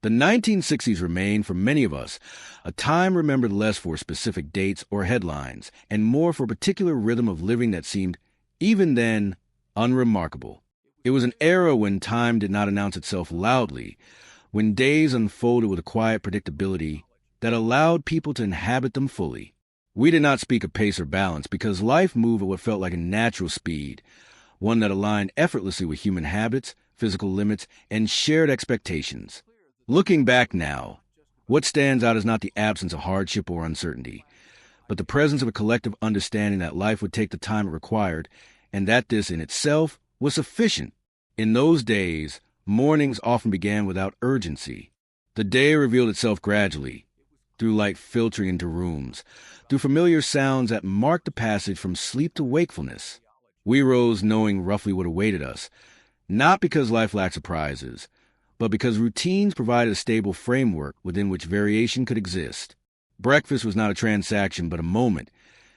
The 1960s remained, for many of us, a time remembered less for specific dates or headlines, and more for a particular rhythm of living that seemed, even then, unremarkable. It was an era when time did not announce itself loudly, when days unfolded with a quiet predictability that allowed people to inhabit them fully. We did not speak of pace or balance because life moved at what felt like a natural speed, one that aligned effortlessly with human habits, physical limits, and shared expectations. Looking back now, what stands out is not the absence of hardship or uncertainty, but the presence of a collective understanding that life would take the time it required, and that this in itself was sufficient. In those days, mornings often began without urgency. The day revealed itself gradually, through light filtering into rooms, through familiar sounds that marked the passage from sleep to wakefulness. We rose knowing roughly what awaited us, not because life lacked surprises, but because routines provided a stable framework within which variation could exist. Breakfast was not a transaction but a moment,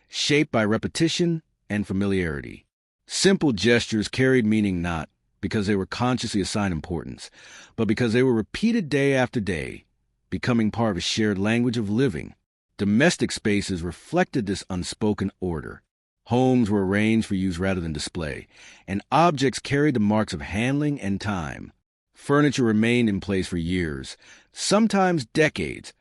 shaped by repetition and familiarity. Simple gestures carried meaning not because they were consciously assigned importance, but because they were repeated day after day, becoming part of a shared language of living. Domestic spaces reflected this unspoken order. Homes were arranged for use rather than display, and objects carried the marks of handling and time. Furniture remained in place for years, sometimes decades,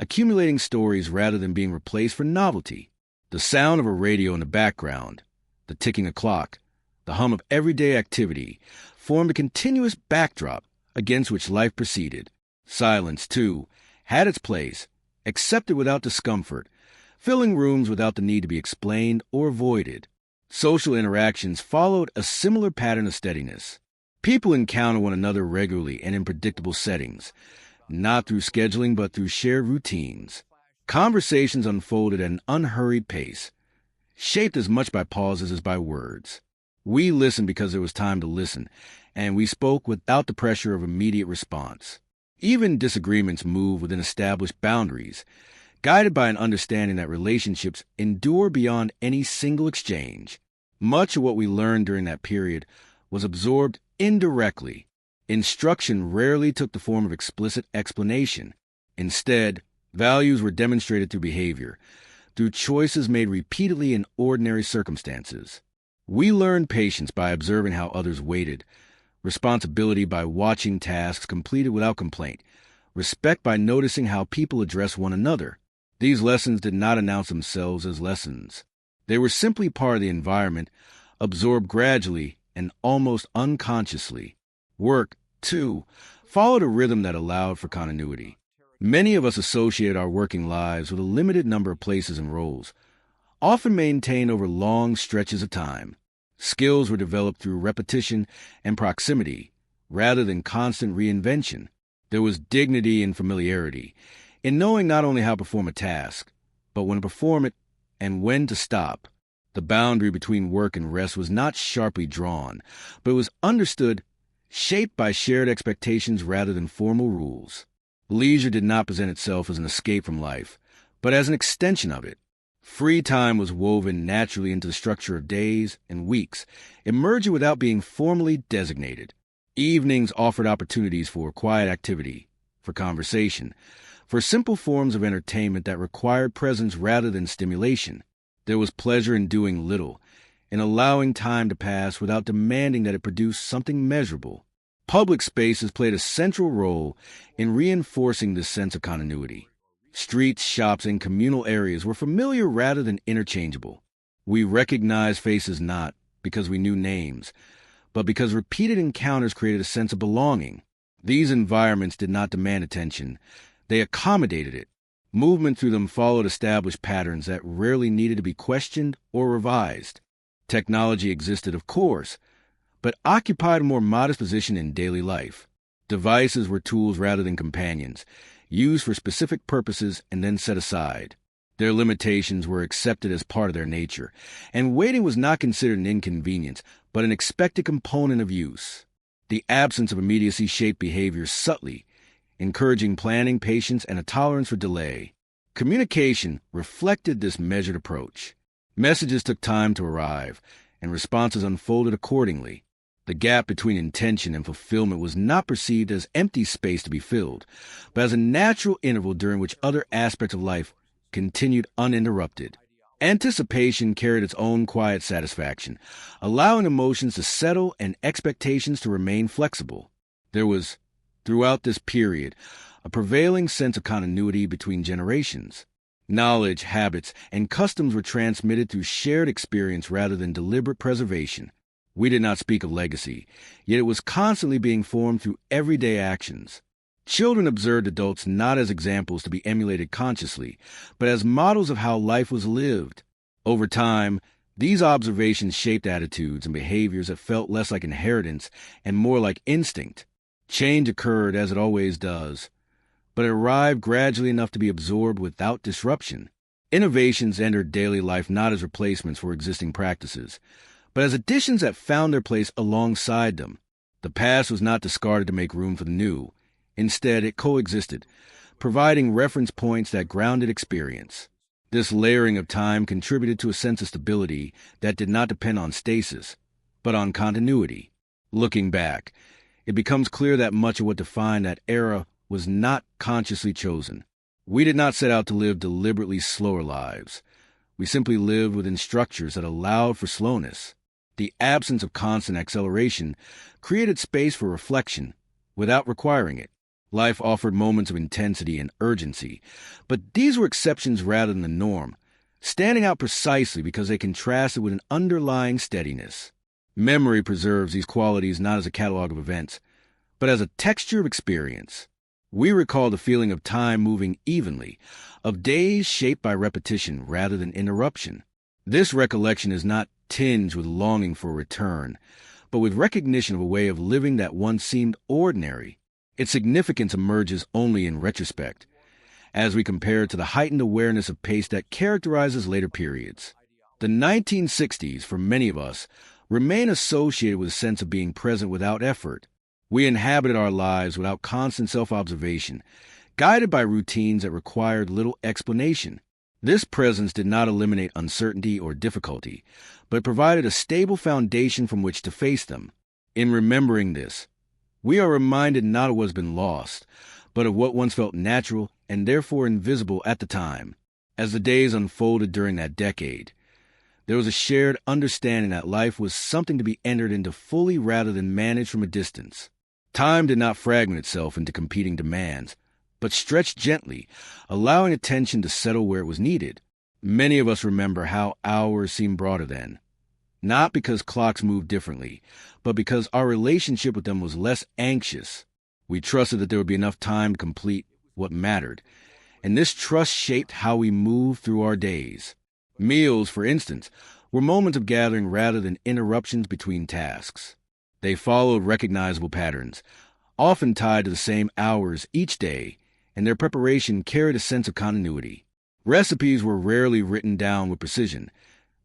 accumulating stories rather than being replaced for novelty. The sound of a radio in the background, the ticking of a clock, the hum of everyday activity formed a continuous backdrop against which life proceeded. Silence, too, had its place, accepted without discomfort, filling rooms without the need to be explained or avoided. Social interactions followed a similar pattern of steadiness. People encounter one another regularly and in predictable settings, not through scheduling but through shared routines. Conversations unfolded at an unhurried pace, shaped as much by pauses as by words. We listened because there was time to listen, and we spoke without the pressure of immediate response. Even disagreements moved within established boundaries, guided by an understanding that relationships endure beyond any single exchange. Much of what we learned during that period was absorbed indirectly. Instruction rarely took the form of explicit explanation. Instead, values were demonstrated through behavior, through choices made repeatedly in ordinary circumstances. We learned patience by observing how others waited, responsibility by watching tasks completed without complaint, respect by noticing how people address one another. These lessons did not announce themselves as lessons. They were simply part of the environment, absorbed gradually and almost unconsciously. Work, too, followed a rhythm that allowed for continuity. Many of us associate our working lives with a limited number of places and roles, often maintained over long stretches of time. Skills were developed through repetition and proximity, rather than constant reinvention. There was dignity in familiarity, in knowing not only how to perform a task, but when to perform it and when to stop. The boundary between work and rest was not sharply drawn, but it was understood, shaped by shared expectations rather than formal rules. Leisure did not present itself as an escape from life, but as an extension of it. Free time was woven naturally into the structure of days and weeks, emerging without being formally designated. Evenings offered opportunities for quiet activity, for conversation, for simple forms of entertainment that required presence rather than stimulation. There was pleasure in doing little, in allowing time to pass without demanding that it produce something measurable. Public spaces played a central role in reinforcing this sense of continuity. Streets, shops, and communal areas were familiar rather than interchangeable. We recognized faces not because we knew names, but because repeated encounters created a sense of belonging. These environments did not demand attention. They accommodated it. Movement through them followed established patterns that rarely needed to be questioned or revised. Technology existed, of course, but occupied a more modest position in daily life. Devices were tools rather than companions, used for specific purposes and then set aside. Their limitations were accepted as part of their nature, and waiting was not considered an inconvenience, but an expected component of use. The absence of immediacy shaped behavior subtly, encouraging planning, patience, and a tolerance for delay. Communication reflected this measured approach. Messages took time to arrive, and responses unfolded accordingly. The gap between intention and fulfillment was not perceived as empty space to be filled, but as a natural interval during which other aspects of life continued uninterrupted. Anticipation carried its own quiet satisfaction, allowing emotions to settle and expectations to remain flexible. There was, throughout this period, a prevailing sense of continuity between generations. Knowledge, habits, and customs were transmitted through shared experience rather than deliberate preservation. We did not speak of legacy, yet it was constantly being formed through everyday actions. Children observed adults not as examples to be emulated consciously, but as models of how life was lived. Over time, these observations shaped attitudes and behaviors that felt less like inheritance and more like instinct. Change occurred as it always does, but it arrived gradually enough to be absorbed without disruption. Innovations entered daily life not as replacements for existing practices, but as additions that found their place alongside them. The past was not discarded to make room for the new. Instead, it coexisted, providing reference points that grounded experience. This layering of time contributed to a sense of stability that did not depend on stasis, but on continuity. Looking back, it becomes clear that much of what defined that era was not consciously chosen. We did not set out to live deliberately slower lives. We simply lived within structures that allowed for slowness. The absence of constant acceleration created space for reflection without requiring it. Life offered moments of intensity and urgency, but these were exceptions rather than the norm, standing out precisely because they contrasted with an underlying steadiness. Memory preserves these qualities not as a catalog of events, but as a texture of experience. We recall the feeling of time moving evenly, of days shaped by repetition rather than interruption. This recollection is not tinged with longing for a return, but with recognition of a way of living that once seemed ordinary. Its significance emerges only in retrospect, as we compare it to the heightened awareness of pace that characterizes later periods. The 1960s, for many of us, remain associated with a sense of being present without effort. We inhabited our lives without constant self-observation, guided by routines that required little explanation. This presence did not eliminate uncertainty or difficulty, but provided a stable foundation from which to face them. In remembering this, we are reminded not of what has been lost, but of what once felt natural and therefore invisible at the time. As the days unfolded during that decade, there was a shared understanding that life was something to be entered into fully rather than managed from a distance. Time did not fragment itself into competing demands, but stretched gently, allowing attention to settle where it was needed. Many of us remember how hours seemed broader then, not because clocks moved differently, but because our relationship with them was less anxious. We trusted that there would be enough time to complete what mattered, and this trust shaped how we moved through our days. Meals, for instance, were moments of gathering rather than interruptions between tasks. They followed recognizable patterns, often tied to the same hours each day, and their preparation carried a sense of continuity. Recipes were rarely written down with precision.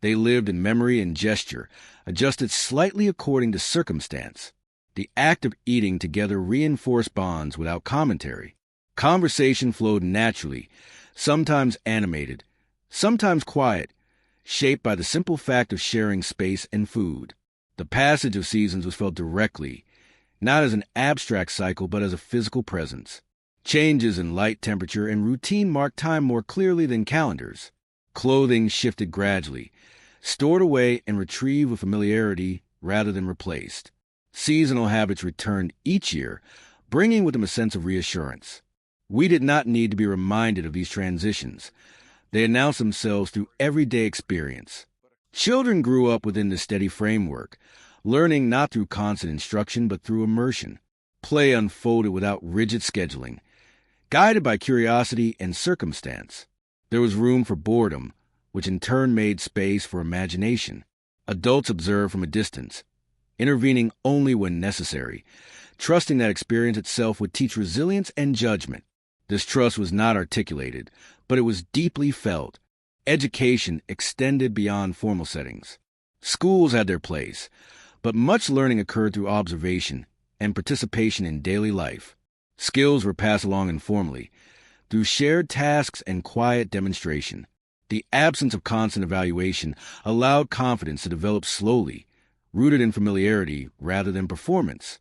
They lived in memory and gesture, adjusted slightly according to circumstance. The act of eating together reinforced bonds without commentary. Conversation flowed naturally, sometimes animated, sometimes quiet, shaped by the simple fact of sharing space and food. The passage of seasons was felt directly, not as an abstract cycle but as a physical presence. Changes in light, temperature, and routine marked time more clearly than calendars. Clothing shifted gradually, stored away and retrieved with familiarity rather than replaced. Seasonal habits returned each year, bringing with them a sense of reassurance. We did not need to be reminded of these transitions. They announced themselves through everyday experience. Children grew up within this steady framework, learning not through constant instruction but through immersion. Play unfolded without rigid scheduling, guided by curiosity and circumstance. There was room for boredom, which in turn made space for imagination. Adults observed from a distance, intervening only when necessary, trusting that experience itself would teach resilience and judgment. This trust was not articulated, but it was deeply felt. Education extended beyond formal settings. Schools had their place, but much learning occurred through observation and participation in daily life. Skills were passed along informally, through shared tasks and quiet demonstration. The absence of constant evaluation allowed confidence to develop slowly, rooted in familiarity rather than performance.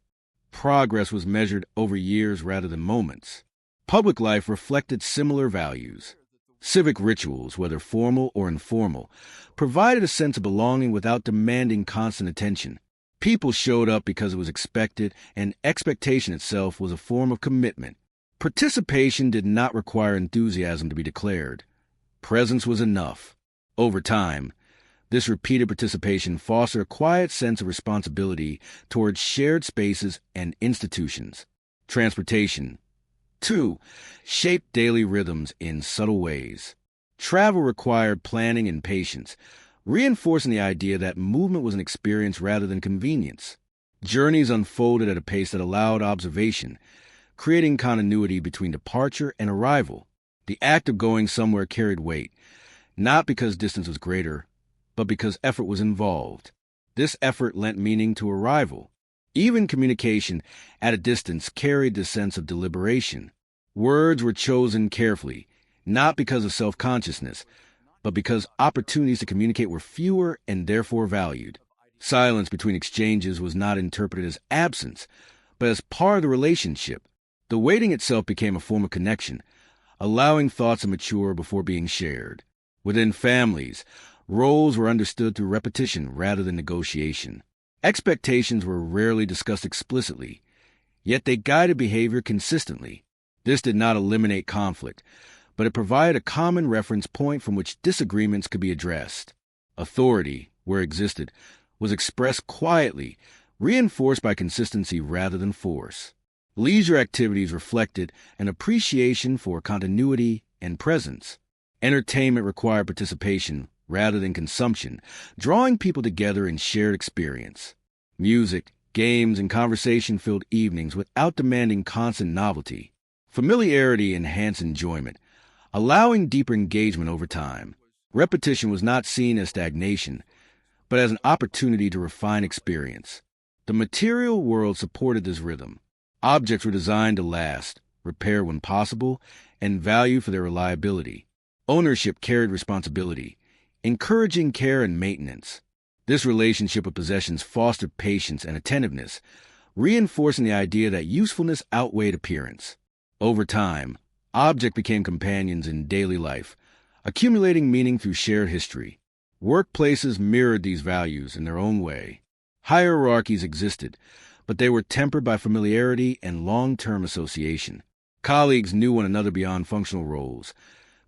Progress was measured over years rather than moments. Public life reflected similar values. Civic rituals, whether formal or informal, provided a sense of belonging without demanding constant attention. People showed up because it was expected, and expectation itself was a form of commitment. Participation did not require enthusiasm to be declared. Presence was enough. Over time, this repeated participation fostered a quiet sense of responsibility towards shared spaces and institutions. Transportation, 2. Shaped daily rhythms in subtle ways. Travel required planning and patience, reinforcing the idea that movement was an experience rather than convenience. Journeys unfolded at a pace that allowed observation, creating continuity between departure and arrival. The act of going somewhere carried weight, not because distance was greater, but because effort was involved. This effort lent meaning to arrival. Even communication at a distance carried the sense of deliberation. Words were chosen carefully, not because of self-consciousness, but because opportunities to communicate were fewer and therefore valued. Silence between exchanges was not interpreted as absence, but as part of the relationship. The waiting itself became a form of connection, allowing thoughts to mature before being shared. Within families, roles were understood through repetition rather than negotiation. Expectations were rarely discussed explicitly, yet they guided behavior consistently. This did not eliminate conflict, but it provided a common reference point from which disagreements could be addressed. Authority, where it existed, was expressed quietly, reinforced by consistency rather than force. Leisure activities reflected an appreciation for continuity and presence. Entertainment required participation rather than consumption, drawing people together in shared experience. Music, games, and conversation filled evenings without demanding constant novelty. Familiarity enhanced enjoyment, allowing deeper engagement over time. Repetition was not seen as stagnation, but as an opportunity to refine experience. The material world supported this rhythm. Objects were designed to last, repair when possible, and valued for their reliability. Ownership carried responsibility, encouraging care and maintenance. This relationship with possessions fostered patience and attentiveness, reinforcing the idea that usefulness outweighed appearance. Over time, objects became companions in daily life, accumulating meaning through shared history. Workplaces mirrored these values in their own way. Hierarchies existed, but they were tempered by familiarity and long-term association. Colleagues knew one another beyond functional roles,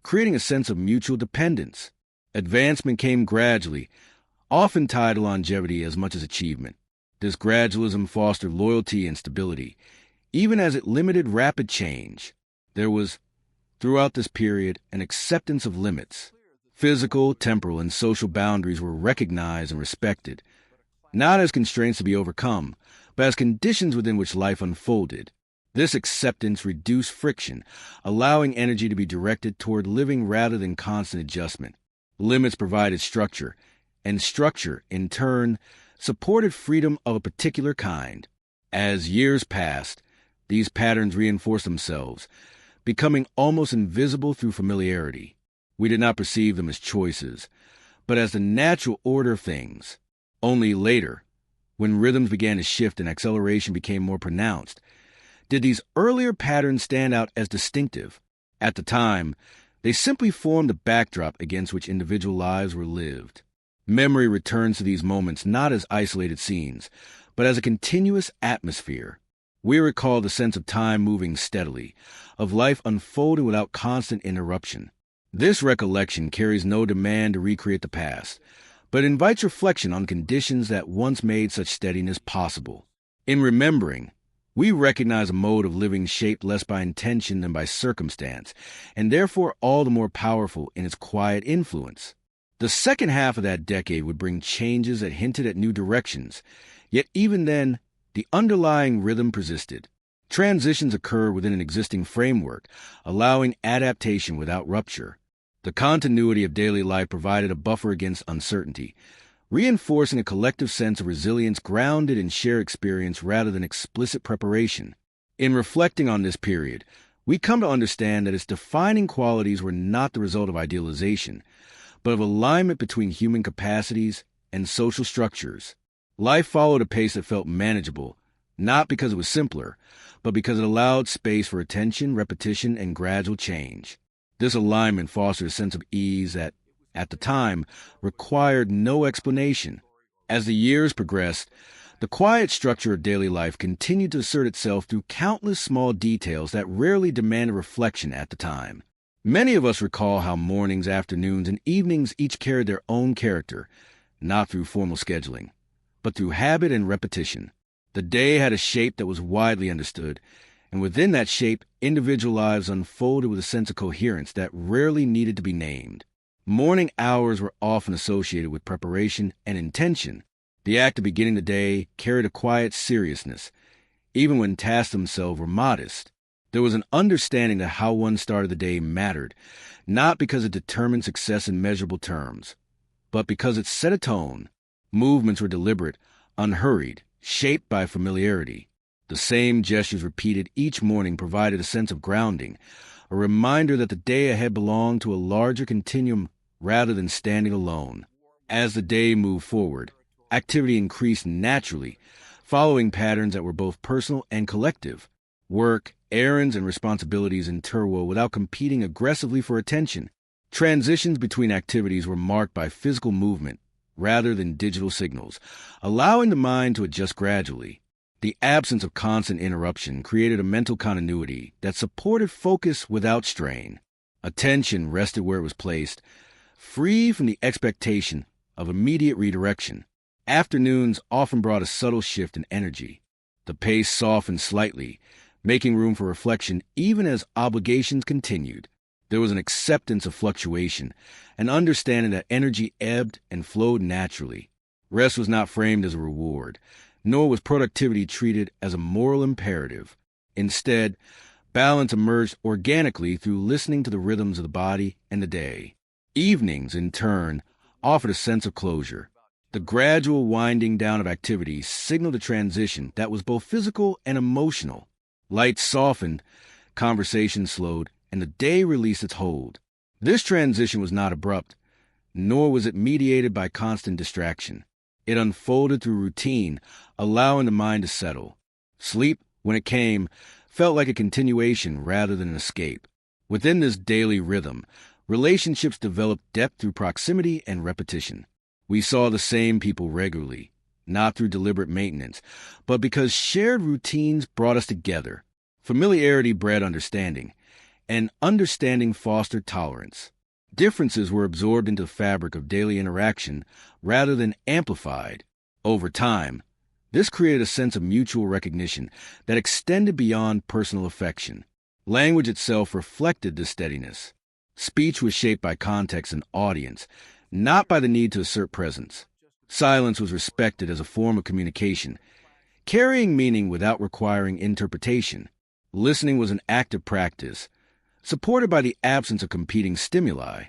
creating a sense of mutual dependence. Advancement came gradually, often tied to longevity as much as achievement. This gradualism fostered loyalty and stability, even as it limited rapid change. There was, throughout this period, an acceptance of limits. Physical, temporal, and social boundaries were recognized and respected, not as constraints to be overcome, but as conditions within which life unfolded. This acceptance reduced friction, allowing energy to be directed toward living rather than constant adjustment. Limits provided structure, and structure, in turn, supported freedom of a particular kind. As years passed, these patterns reinforced themselves, becoming almost invisible through familiarity. We did not perceive them as choices, but as the natural order of things. Only later, when rhythms began to shift and acceleration became more pronounced, did these earlier patterns stand out as distinctive. At the time, they simply formed the backdrop against which individual lives were lived. Memory returns to these moments not as isolated scenes, but as a continuous atmosphere. We recall the sense of time moving steadily, of life unfolding without constant interruption. This recollection carries no demand to recreate the past, but invites reflection on conditions that once made such steadiness possible. In remembering, we recognize a mode of living shaped less by intention than by circumstance, and therefore all the more powerful in its quiet influence. The second half of that decade would bring changes that hinted at new directions, yet even then, the underlying rhythm persisted. Transitions occurred within an existing framework, allowing adaptation without rupture. The continuity of daily life provided a buffer against uncertainty, reinforcing a collective sense of resilience grounded in shared experience rather than explicit preparation. In reflecting on this period, we come to understand that its defining qualities were not the result of idealization, but of alignment between human capacities and social structures. Life followed a pace that felt manageable, not because it was simpler, but because it allowed space for attention, repetition, and gradual change. This alignment fostered a sense of ease that, at the time, required no explanation. As the years progressed, the quiet structure of daily life continued to assert itself through countless small details that rarely demanded reflection at the time. Many of us recall how mornings, afternoons, and evenings each carried their own character, not through formal scheduling, but through habit and repetition. The day had a shape that was widely understood, and within that shape, individual lives unfolded with a sense of coherence that rarely needed to be named. Morning hours were often associated with preparation and intention. The act of beginning the day carried a quiet seriousness, even when tasks themselves were modest. There was an understanding that how one started the day mattered, not because it determined success in measurable terms, but because it set a tone. Movements were deliberate, unhurried, shaped by familiarity. The same gestures repeated each morning provided a sense of grounding, a reminder that the day ahead belonged to a larger continuum rather than standing alone. As the day moved forward, activity increased naturally, following patterns that were both personal and collective. Work, errands, and responsibilities interwove without competing aggressively for attention. Transitions between activities were marked by physical movement rather than digital signals, allowing the mind to adjust gradually. The absence of constant interruption created a mental continuity that supported focus without strain. Attention rested where it was placed, free from the expectation of immediate redirection. Afternoons often brought a subtle shift in energy. The pace softened slightly, making room for reflection even as obligations continued. There was an acceptance of fluctuation, an understanding that energy ebbed and flowed naturally. Rest was not framed as a reward, nor was productivity treated as a moral imperative. Instead, balance emerged organically through listening to the rhythms of the body and the day. Evenings, in turn, offered a sense of closure. The gradual winding down of activity signaled a transition that was both physical and emotional. Lights softened, conversation slowed, and the day released its hold. This transition was not abrupt, nor was it mediated by constant distraction. It unfolded through routine, allowing the mind to settle. Sleep, when it came, felt like a continuation rather than an escape. Within this daily rhythm, relationships developed depth through proximity and repetition. We saw the same people regularly, not through deliberate maintenance, but because shared routines brought us together. Familiarity bred understanding, and understanding fostered tolerance. Differences were absorbed into the fabric of daily interaction rather than amplified. Over time, this created a sense of mutual recognition that extended beyond personal affection. Language itself reflected this steadiness. Speech was shaped by context and audience, not by the need to assert presence. Silence was respected as a form of communication, carrying meaning without requiring interpretation. Listening was an active practice, supported by the absence of competing stimuli.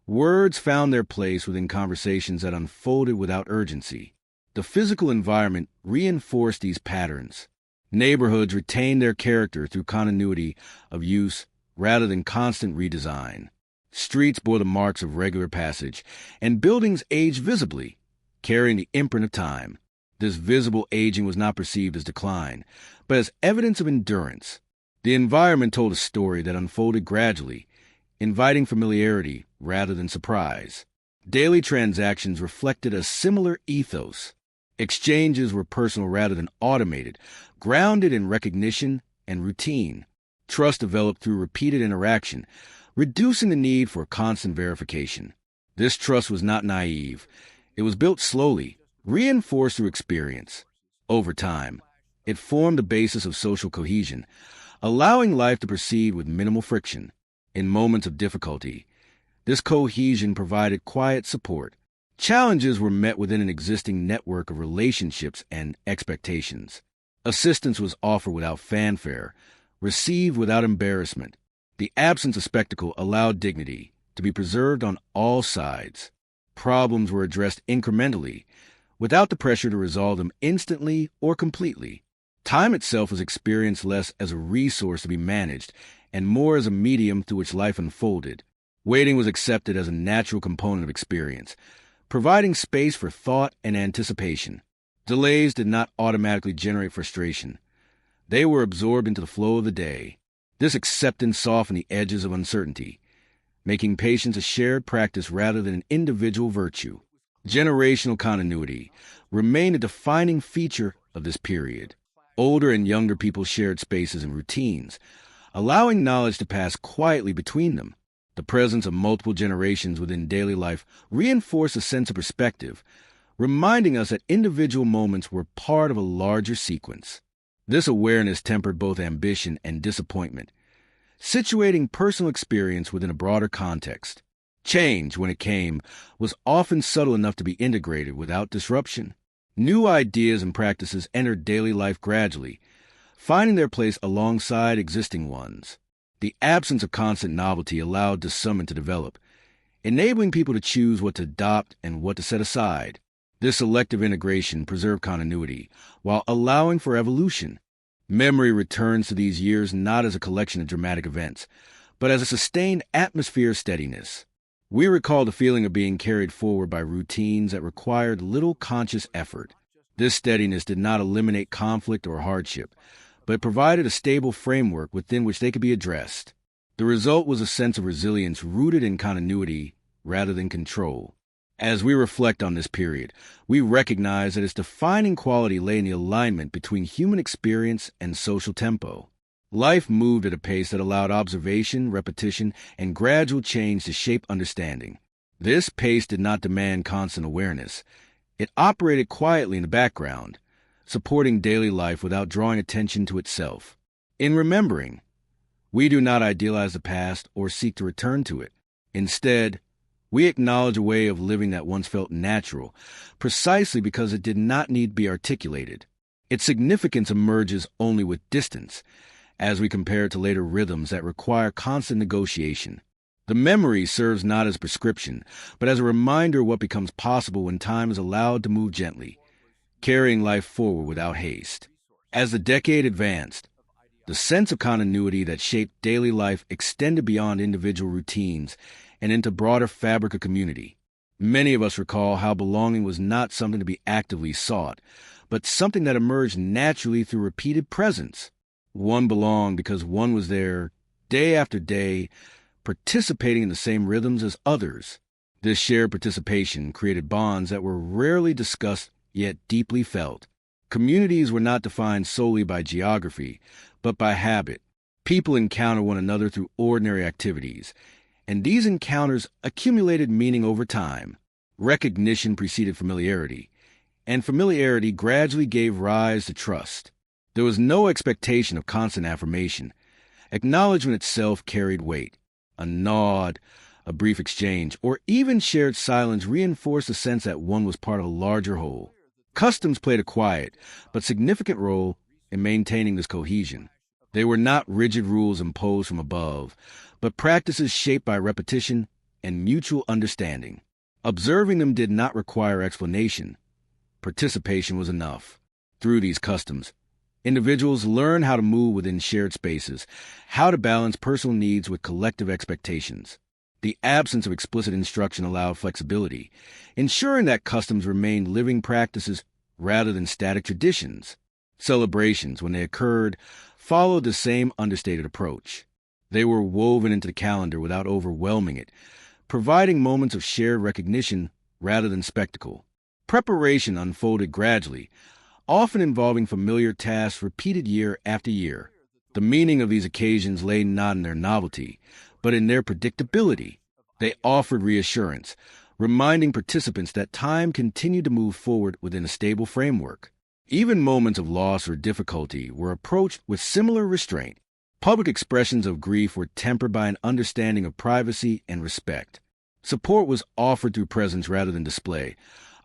Words found their place within conversations that unfolded without urgency. The physical environment reinforced these patterns. Neighborhoods retained their character through continuity of use rather than constant redesign. Streets bore the marks of regular passage, and buildings aged visibly, carrying the imprint of time. This visible aging was not perceived as decline, but as evidence of endurance. The environment told a story that unfolded gradually, inviting familiarity rather than surprise. Daily transactions reflected a similar ethos. Exchanges were personal rather than automated, grounded in recognition and routine. Trust developed through repeated interaction, reducing the need for constant verification. This trust was not naive. It was built slowly, reinforced through experience. Over time, it formed the basis of social cohesion, allowing life to proceed with minimal friction. In moments of difficulty, this cohesion provided quiet support. Challenges were met within an existing network of relationships and expectations. Assistance was offered without fanfare, received without embarrassment. The absence of spectacle allowed dignity to be preserved on all sides. Problems were addressed incrementally, without the pressure to resolve them instantly or completely. Time itself was experienced less as a resource to be managed and more as a medium through which life unfolded. Waiting was accepted as a natural component of experience, providing space for thought and anticipation. Delays did not automatically generate frustration. They were absorbed into the flow of the day. This acceptance softened the edges of uncertainty, making patience a shared practice rather than an individual virtue. Generational continuity remained a defining feature of this period. Older and younger people shared spaces and routines, allowing knowledge to pass quietly between them. The presence of multiple generations within daily life reinforced a sense of perspective, reminding us that individual moments were part of a larger sequence. This awareness tempered both ambition and disappointment, situating personal experience within a broader context. Change, when it came, was often subtle enough to be integrated without disruption. New ideas and practices entered daily life gradually, finding their place alongside existing ones. The absence of constant novelty allowed discernment to develop, enabling people to choose what to adopt and what to set aside. This selective integration preserved continuity, while allowing for evolution. Memory returns to these years not as a collection of dramatic events, but as a sustained atmosphere of steadiness. We recall the feeling of being carried forward by routines that required little conscious effort. This steadiness did not eliminate conflict or hardship, but it provided a stable framework within which they could be addressed. The result was a sense of resilience rooted in continuity rather than control. As we reflect on this period, we recognize that its defining quality lay in the alignment between human experience and social tempo. Life moved at a pace that allowed observation, repetition, and gradual change to shape understanding. This pace did not demand constant awareness. It operated quietly in the background, supporting daily life without drawing attention to itself. In remembering, we do not idealize the past or seek to return to it. Instead, we acknowledge a way of living that once felt natural, precisely because it did not need to be articulated. Its significance emerges only with distance, as we compare it to later rhythms that require constant negotiation. The memory serves not as prescription, but as a reminder of what becomes possible when time is allowed to move gently, carrying life forward without haste. As the decade advanced, the sense of continuity that shaped daily life extended beyond individual routines and into broader fabric of community. Many of us recall how belonging was not something to be actively sought, but something that emerged naturally through repeated presence. One belonged because one was there day after day, participating in the same rhythms as others. This shared participation created bonds that were rarely discussed yet deeply felt. Communities were not defined solely by geography, but by habit. People encountered one another through ordinary activities, and these encounters accumulated meaning over time. Recognition preceded familiarity, and familiarity gradually gave rise to trust. There was no expectation of constant affirmation. Acknowledgement itself carried weight. A nod, a brief exchange, or even shared silence reinforced the sense that one was part of a larger whole. Customs played a quiet but significant role in maintaining this cohesion. They were not rigid rules imposed from above, but practices shaped by repetition and mutual understanding. Observing them did not require explanation. Participation was enough. Through these customs, individuals learned how to move within shared spaces, how to balance personal needs with collective expectations. The absence of explicit instruction allowed flexibility, ensuring that customs remained living practices rather than static traditions. Celebrations, when they occurred, followed the same understated approach. They were woven into the calendar without overwhelming it, providing moments of shared recognition rather than spectacle. Preparation unfolded gradually, often involving familiar tasks repeated year after year. The meaning of these occasions lay not in their novelty, but in their predictability. They offered reassurance, reminding participants that time continued to move forward within a stable framework. Even moments of loss or difficulty were approached with similar restraint. Public expressions of grief were tempered by an understanding of privacy and respect. Support was offered through presence rather than display,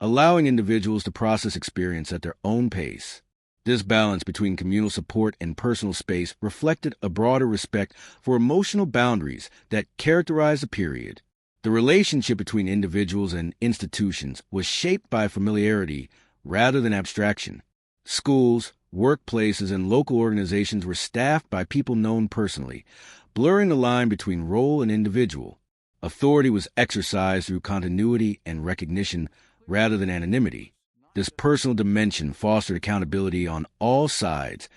allowing individuals to process experience at their own pace. This balance between communal support and personal space reflected a broader respect for emotional boundaries that characterized the period. The relationship between individuals and institutions was shaped by familiarity rather than abstraction. Schools, workplaces, and local organizations were staffed by people known personally, blurring the line between role and individual. Authority was exercised through continuity and recognition rather than anonymity. This personal dimension fostered accountability on all sides,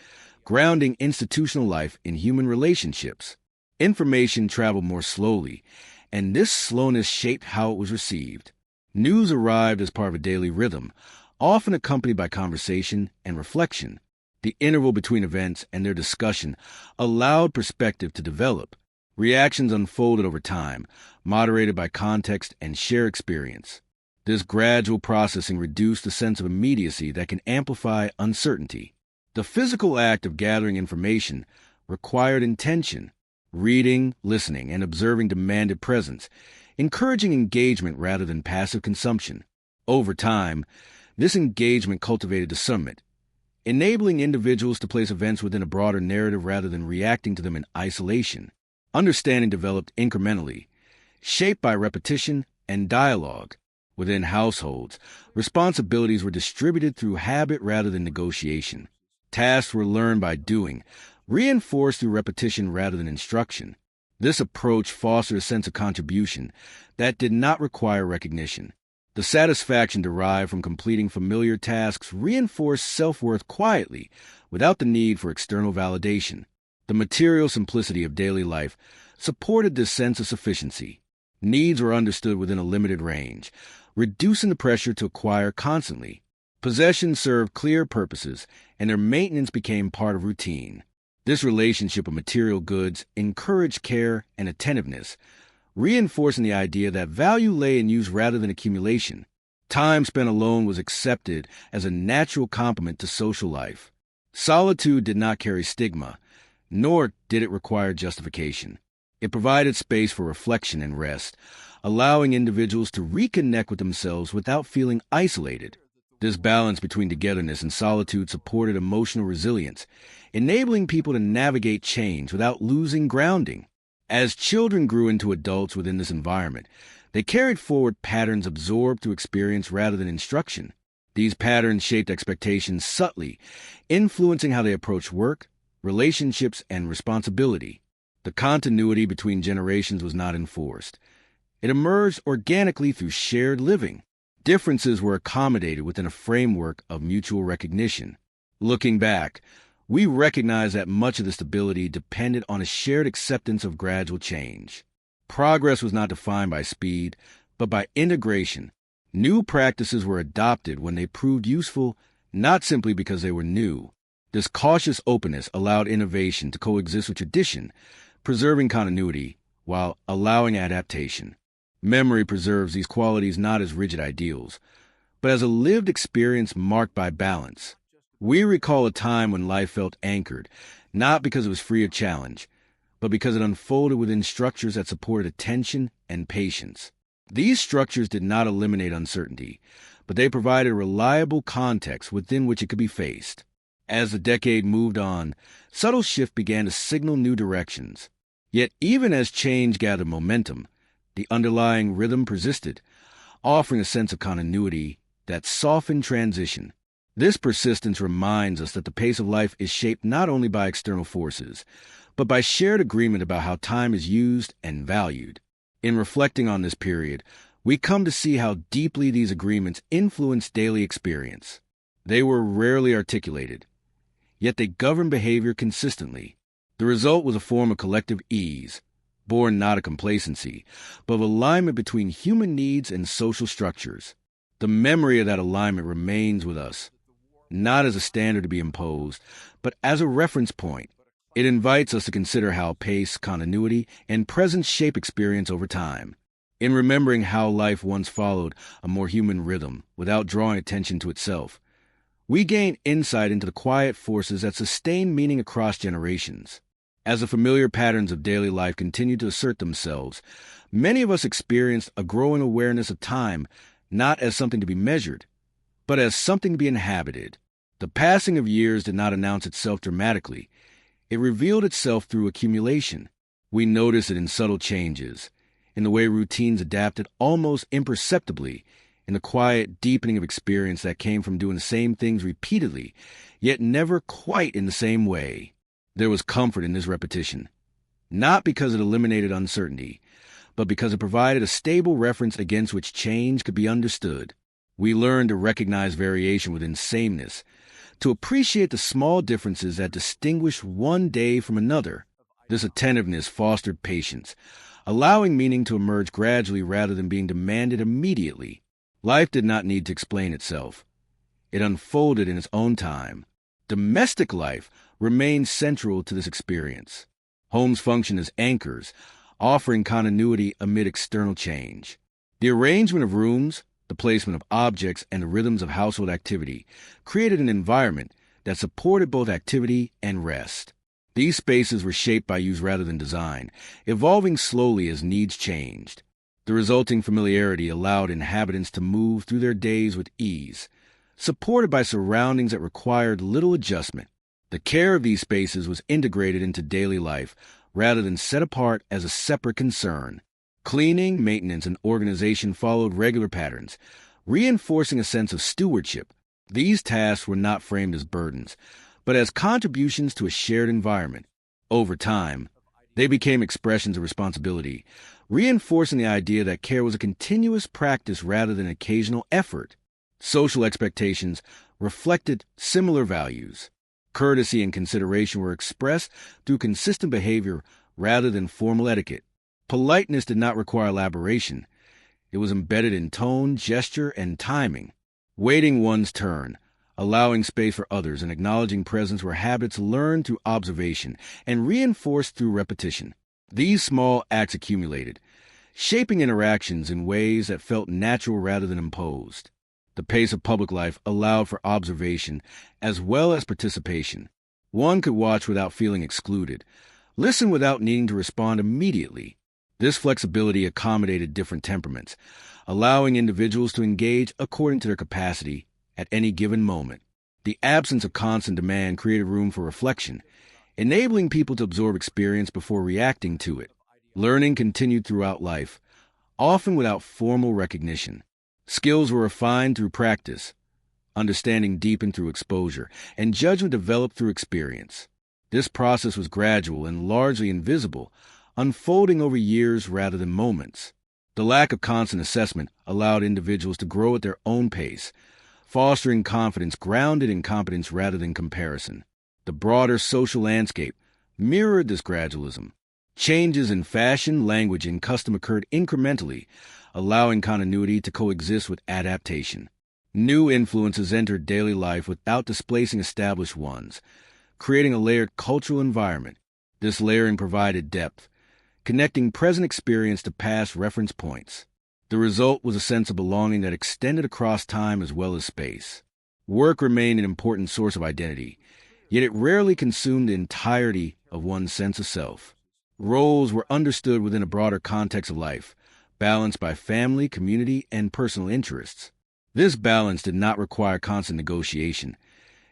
grounding institutional life in human relationships. Information traveled more slowly, and this slowness shaped how it was received. News arrived as part of a daily rhythm, often accompanied by conversation and reflection. The interval between events and their discussion allowed perspective to develop. Reactions unfolded over time, moderated by context and shared experience. This gradual processing reduced the sense of immediacy that can amplify uncertainty. The physical act of gathering information required intention. Reading, listening, and observing demanded presence, encouraging engagement rather than passive consumption. Over time, this engagement cultivated discernment, enabling individuals to place events within a broader narrative rather than reacting to them in isolation. Understanding developed incrementally, shaped by repetition and dialogue. Within households, responsibilities were distributed through habit rather than negotiation. Tasks were learned by doing, reinforced through repetition rather than instruction. This approach fostered a sense of contribution that did not require recognition. The satisfaction derived from completing familiar tasks reinforced self-worth quietly, without the need for external validation. The material simplicity of daily life supported this sense of sufficiency. Needs were understood within a limited range, reducing the pressure to acquire constantly. Possessions served clear purposes, and their maintenance became part of routine. This relationship of material goods encouraged care and attentiveness, reinforcing the idea that value lay in use rather than accumulation. Time spent alone was accepted as a natural complement to social life. Solitude did not carry stigma, nor did it require justification. It provided space for reflection and rest, allowing individuals to reconnect with themselves without feeling isolated. This balance between togetherness and solitude supported emotional resilience, enabling people to navigate change without losing grounding. As children grew into adults within this environment, they carried forward patterns absorbed through experience rather than instruction. These patterns shaped expectations subtly, influencing how they approached work, relationships, and responsibility. The continuity between generations was not enforced. It emerged organically through shared living. Differences were accommodated within a framework of mutual recognition. Looking back, we recognize that much of the stability depended on a shared acceptance of gradual change. Progress was not defined by speed, but by integration. New practices were adopted when they proved useful, not simply because they were new. This cautious openness allowed innovation to coexist with tradition, preserving continuity while allowing adaptation. Memory preserves these qualities not as rigid ideals, but as a lived experience marked by balance. We recall a time when life felt anchored, not because it was free of challenge, but because it unfolded within structures that supported attention and patience. These structures did not eliminate uncertainty, but they provided a reliable context within which it could be faced. As the decade moved on, subtle shift began to signal new directions. Yet even as change gathered momentum, the underlying rhythm persisted, offering a sense of continuity that softened transition. This persistence reminds us that the pace of life is shaped not only by external forces, but by shared agreement about how time is used and valued. In reflecting on this period, we come to see how deeply these agreements influenced daily experience. They were rarely articulated, yet they governed behavior consistently. The result was a form of collective ease, born not of complacency, but of alignment between human needs and social structures. The memory of that alignment remains with us, not as a standard to be imposed, but as a reference point. It invites us to consider how pace, continuity, and presence shape experience over time. In remembering how life once followed a more human rhythm without drawing attention to itself, we gain insight into the quiet forces that sustain meaning across generations. As the familiar patterns of daily life continued to assert themselves, many of us experienced a growing awareness of time not as something to be measured, but as something to be inhabited. The passing of years did not announce itself dramatically. It revealed itself through accumulation. We notice it in subtle changes, in the way routines adapted almost imperceptibly, in the quiet deepening of experience that came from doing the same things repeatedly, yet never quite in the same way. There was comfort in this repetition, not because it eliminated uncertainty, but because it provided a stable reference against which change could be understood. We learn to recognize variation within sameness, to appreciate the small differences that distinguish one day from another. This attentiveness fostered patience, allowing meaning to emerge gradually rather than being demanded immediately. Life did not need to explain itself. It unfolded in its own time. Domestic life remained central to this experience. Homes function as anchors, offering continuity amid external change. The arrangement of rooms, the placement of objects, and the rhythms of household activity created an environment that supported both activity and rest. These spaces were shaped by use rather than design, evolving slowly as needs changed. The resulting familiarity allowed inhabitants to move through their days with ease, supported by surroundings that required little adjustment. The care of these spaces was integrated into daily life rather than set apart as a separate concern. Cleaning, maintenance, and organization followed regular patterns, reinforcing a sense of stewardship. These tasks were not framed as burdens, but as contributions to a shared environment. Over time, they became expressions of responsibility, reinforcing the idea that care was a continuous practice rather than occasional effort. Social expectations reflected similar values. Courtesy and consideration were expressed through consistent behavior rather than formal etiquette. Politeness did not require elaboration. It was embedded in tone, gesture, and timing. Waiting one's turn, allowing space for others, and acknowledging presence were habits learned through observation and reinforced through repetition. These small acts accumulated, shaping interactions in ways that felt natural rather than imposed. The pace of public life allowed for observation as well as participation. One could watch without feeling excluded, listen without needing to respond immediately. This flexibility accommodated different temperaments, allowing individuals to engage according to their capacity at any given moment. The absence of constant demand created room for reflection, enabling people to absorb experience before reacting to it. Learning continued throughout life, often without formal recognition. Skills were refined through practice, understanding deepened through exposure, and judgment developed through experience. This process was gradual and largely invisible, unfolding over years rather than moments. The lack of constant assessment allowed individuals to grow at their own pace, fostering confidence grounded in competence rather than comparison. The broader social landscape mirrored this gradualism. Changes in fashion, language, and custom occurred incrementally, allowing continuity to coexist with adaptation. New influences entered daily life without displacing established ones, creating a layered cultural environment. This layering provided depth, connecting present experience to past reference points. The result was a sense of belonging that extended across time as well as space. Work remained an important source of identity, yet it rarely consumed the entirety of one's sense of self. Roles were understood within a broader context of life, balanced by family, community, and personal interests. This balance did not require constant negotiation.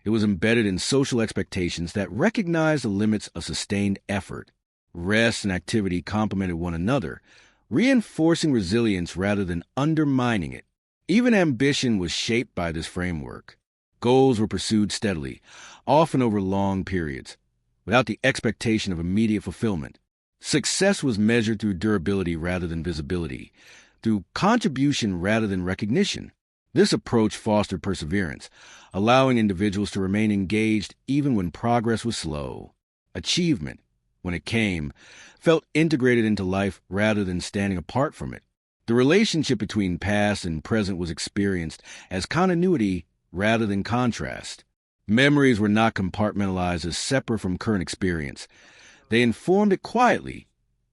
It was embedded in social expectations that recognized the limits of sustained effort. Rest and activity complemented one another, reinforcing resilience rather than undermining it. Even ambition was shaped by this framework. Goals were pursued steadily, often over long periods, without the expectation of immediate fulfillment. Success was measured through durability rather than visibility, through contribution rather than recognition. This approach fostered perseverance, allowing individuals to remain engaged even when progress was slow. Achievement, when it came, felt integrated into life rather than standing apart from it. The relationship between past and present was experienced as continuity rather than contrast. Memories were not compartmentalized as separate from current experience. They informed it quietly,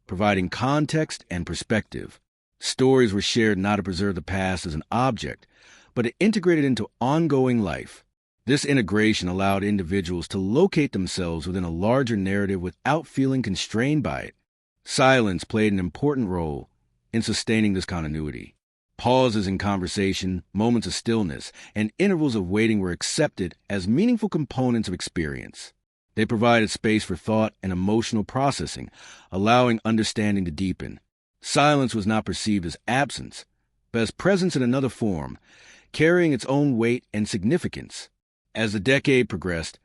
providing context and perspective. Stories were shared not to preserve the past as an object, but to integrate it into ongoing life. This integration allowed individuals to locate themselves within a larger narrative without feeling constrained by it. Silence played an important role in sustaining this continuity. Pauses in conversation, moments of stillness, and intervals of waiting were accepted as meaningful components of experience. They provided space for thought and emotional processing, allowing understanding to deepen. Silence was not perceived as absence, but as presence in another form, carrying its own weight and significance. As the decade progressed,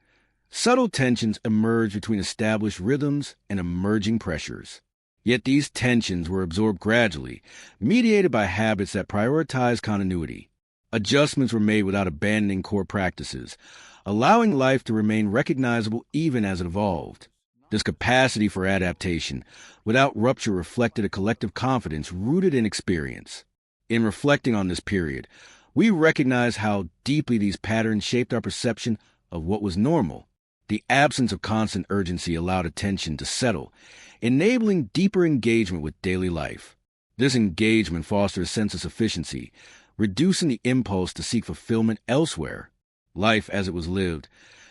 subtle tensions emerged between established rhythms and emerging pressures. Yet these tensions were absorbed gradually, mediated by habits that prioritized continuity. Adjustments were made without abandoning core practices, allowing life to remain recognizable even as it evolved. This capacity for adaptation without rupture reflected a collective confidence rooted in experience. In reflecting on this period, we recognize how deeply these patterns shaped our perception of what was normal. The absence of constant urgency allowed attention to settle, enabling deeper engagement with daily life. This engagement fostered a sense of sufficiency, reducing the impulse to seek fulfillment elsewhere. Life, as it was lived,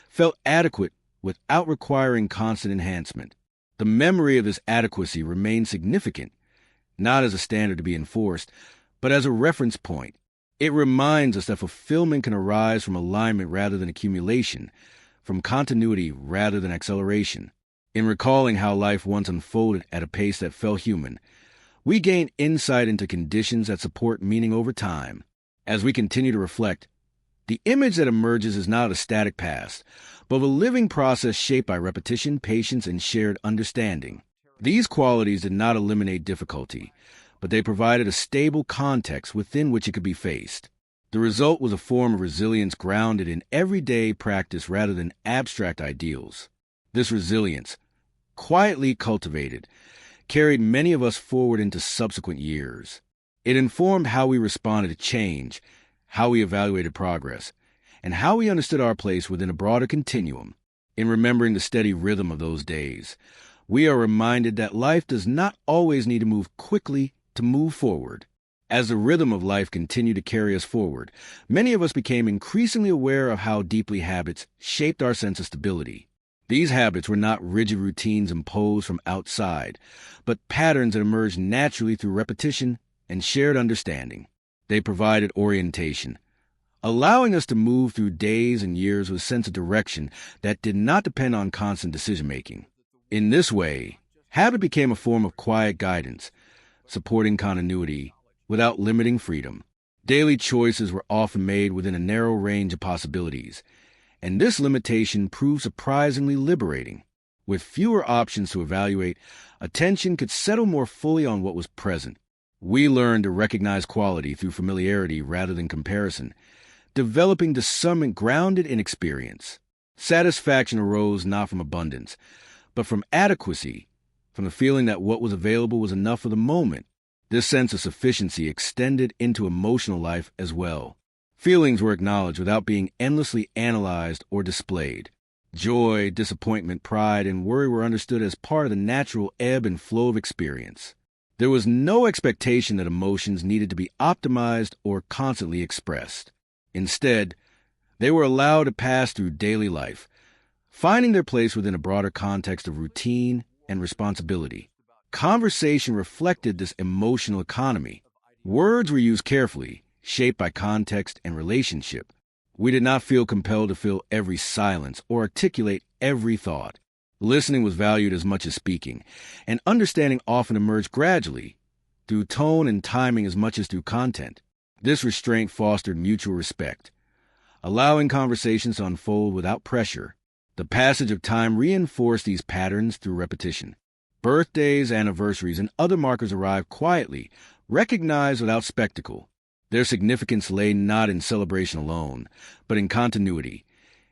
felt adequate without requiring constant enhancement. The memory of this adequacy remained significant, not as a standard to be enforced, but as a reference point. It reminds us that fulfillment can arise from alignment rather than accumulation, from continuity rather than acceleration. In recalling how life once unfolded at a pace that felt human, we gain insight into conditions that support meaning over time. As we continue to reflect, the image that emerges is not a static past, but a living process shaped by repetition, patience, and shared understanding. These qualities did not eliminate difficulty, but they provided a stable context within which it could be faced. The result was a form of resilience grounded in everyday practice rather than abstract ideals. This resilience, quietly cultivated, carried many of us forward into subsequent years. It informed how we responded to change, how we evaluated progress, and how we understood our place within a broader continuum. In remembering the steady rhythm of those days, we are reminded that life does not always need to move quickly to move forward. As the rhythm of life continued to carry us forward, many of us became increasingly aware of how deeply habits shaped our sense of stability. These habits were not rigid routines imposed from outside, but patterns that emerged naturally through repetition and shared understanding. They provided orientation, allowing us to move through days and years with a sense of direction that did not depend on constant decision-making. In this way, habit became a form of quiet guidance, supporting continuity without limiting freedom. Daily choices were often made within a narrow range of possibilities, and this limitation proved surprisingly liberating. With fewer options to evaluate, attention could settle more fully on what was present. We learned to recognize quality through familiarity rather than comparison, developing discernment grounded in experience. Satisfaction arose not from abundance, but from adequacy, from the feeling that what was available was enough for the moment. This sense of sufficiency extended into emotional life as well. Feelings were acknowledged without being endlessly analyzed or displayed. Joy, disappointment, pride, and worry were understood as part of the natural ebb and flow of experience. There was no expectation that emotions needed to be optimized or constantly expressed. Instead, they were allowed to pass through daily life, finding their place within a broader context of routine and responsibility. Conversation reflected this emotional economy. Words were used carefully, shaped by context and relationship. We did not feel compelled to fill every silence or articulate every thought. Listening was valued as much as speaking, and understanding often emerged gradually, through tone and timing as much as through content. This restraint fostered mutual respect, allowing conversations to unfold without pressure. The passage of time reinforced these patterns through repetition. Birthdays, anniversaries, and other markers arrived quietly, recognized without spectacle. Their significance lay not in celebration alone, but in continuity,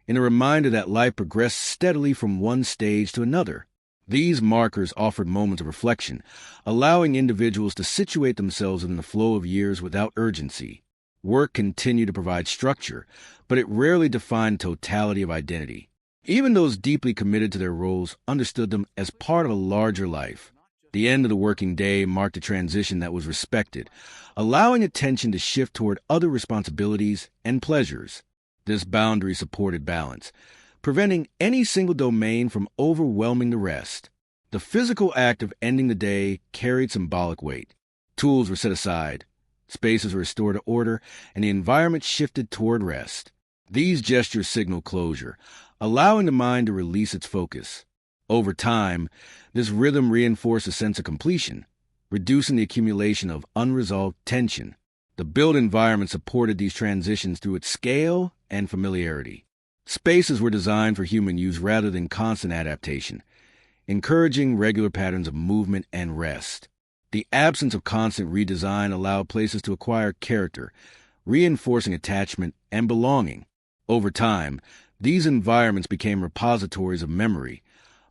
in a reminder that life progressed steadily from one stage to another. These markers offered moments of reflection, allowing individuals to situate themselves in the flow of years without urgency. Work continued to provide structure, but it rarely defined totality of identity. Even those deeply committed to their roles understood them as part of a larger life. The end of the working day marked a transition that was respected, allowing attention to shift toward other responsibilities and pleasures. This boundary supported balance, preventing any single domain from overwhelming the rest. The physical act of ending the day carried symbolic weight. Tools were set aside, spaces were restored to order, and the environment shifted toward rest. These gestures signaled closure, allowing the mind to release its focus. Over time, this rhythm reinforced a sense of completion, reducing the accumulation of unresolved tension. The built environment supported these transitions through its scale and familiarity. Spaces were designed for human use rather than constant adaptation, encouraging regular patterns of movement and rest. The absence of constant redesign allowed places to acquire character reinforcing attachment and belonging. Over time, these environments became repositories of memory,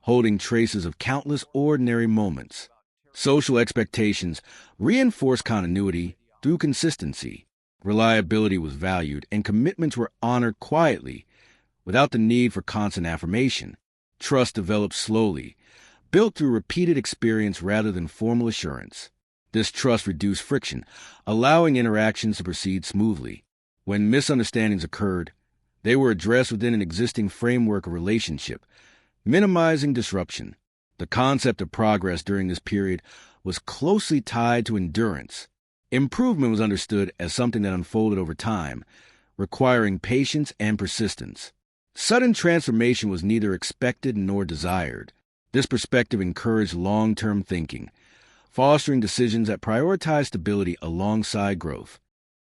holding traces of countless ordinary moments. Social expectations reinforced continuity through consistency. Reliability was valued, and commitments were honored quietly, without the need for constant affirmation. Trust developed slowly, built through repeated experience rather than formal assurance. This trust reduced friction, allowing interactions to proceed smoothly. When misunderstandings occurred, they were addressed within an existing framework of relationship, minimizing disruption. The concept of progress during this period was closely tied to endurance. Improvement was understood as something that unfolded over time, requiring patience and persistence. Sudden transformation was neither expected nor desired. This perspective encouraged long-term thinking, fostering decisions that prioritize stability alongside growth.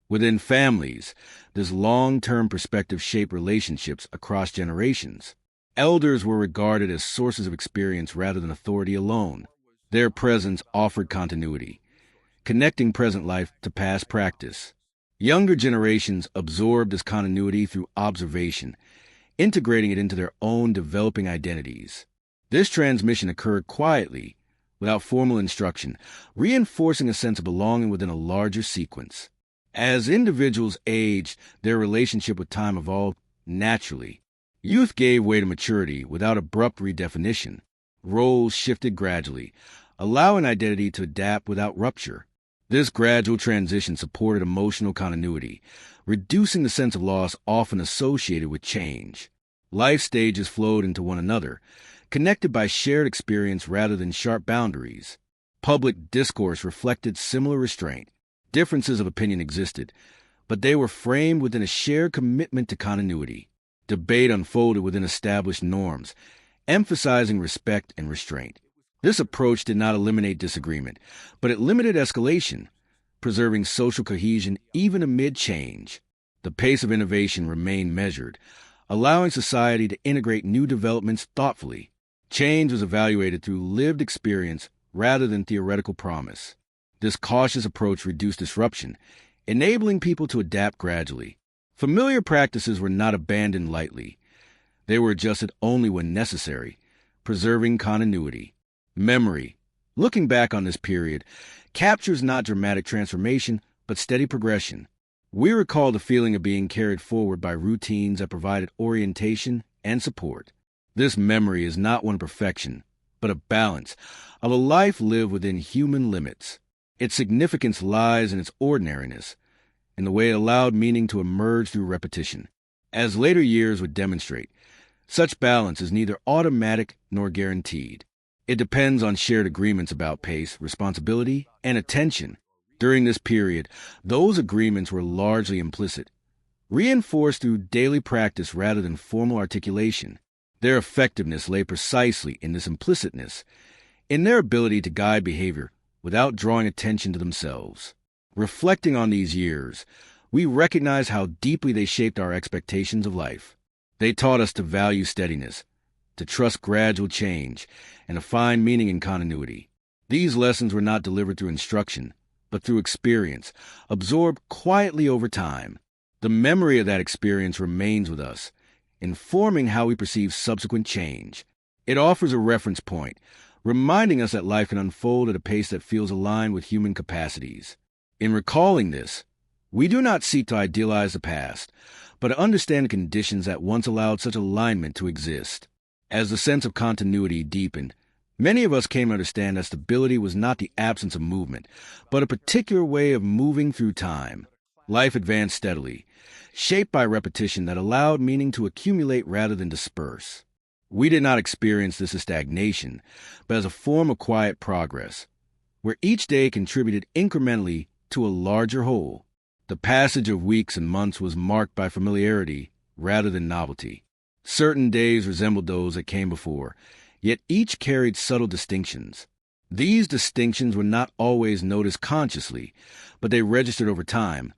Within families, this long-term perspective shaped relationships across generations. Elders were regarded as sources of experience rather than authority alone. Their presence offered continuity, connecting present life to past practice. Younger generations absorbed this continuity through observation, integrating it into their own developing identities. This transmission occurred quietly, without formal instruction, reinforcing a sense of belonging within a larger sequence. As individuals aged, their relationship with time evolved naturally. Youth gave way to maturity without abrupt redefinition. Roles shifted gradually, allowing identity to adapt without rupture. This gradual transition supported emotional continuity, reducing the sense of loss often associated with change. Life stages flowed into one another, connected by shared experience rather than sharp boundaries. Public discourse reflected similar restraint. Differences of opinion existed, but they were framed within a shared commitment to continuity. Debate unfolded within established norms, emphasizing respect and restraint. This approach did not eliminate disagreement, but it limited escalation, preserving social cohesion even amid change. The pace of innovation remained measured, allowing society to integrate new developments thoughtfully. Change was evaluated through lived experience rather than theoretical promise. This cautious approach reduced disruption, enabling people to adapt gradually. Familiar practices were not abandoned lightly. They were adjusted only when necessary, preserving continuity. Memory, looking back on this period, captures not dramatic transformation, but steady progression. We recall the feeling of being carried forward by routines that provided orientation and support. This memory is not one of perfection, but a balance of a life lived within human limits. Its significance lies in its ordinariness, in the way it allowed meaning to emerge through repetition. As later years would demonstrate, such balance is neither automatic nor guaranteed. It depends on shared agreements about pace, responsibility, and attention. During this period, those agreements were largely implicit, reinforced through daily practice rather than formal articulation. Their effectiveness lay precisely in this implicitness, in their ability to guide behavior without drawing attention to themselves. Reflecting on these years, we recognize how deeply they shaped our expectations of life. They taught us to value steadiness, to trust gradual change, and to find meaning in continuity. These lessons were not delivered through instruction, but through experience, absorbed quietly over time. The memory of that experience remains with us, informing how we perceive subsequent change. It offers a reference point, reminding us that life can unfold at a pace that feels aligned with human capacities. In recalling this, we do not seek to idealize the past, but to understand the conditions that once allowed such alignment to exist. As the sense of continuity deepened, many of us came to understand that stability was not the absence of movement, but a particular way of moving through time. Life advanced steadily, shaped by repetition that allowed meaning to accumulate rather than disperse. We did not experience this as stagnation, but as a form of quiet progress, where each day contributed incrementally to a larger whole. The passage of weeks and months was marked by familiarity rather than novelty. Certain days resembled those that came before, yet each carried subtle distinctions. These distinctions were not always noticed consciously, but they registered over time,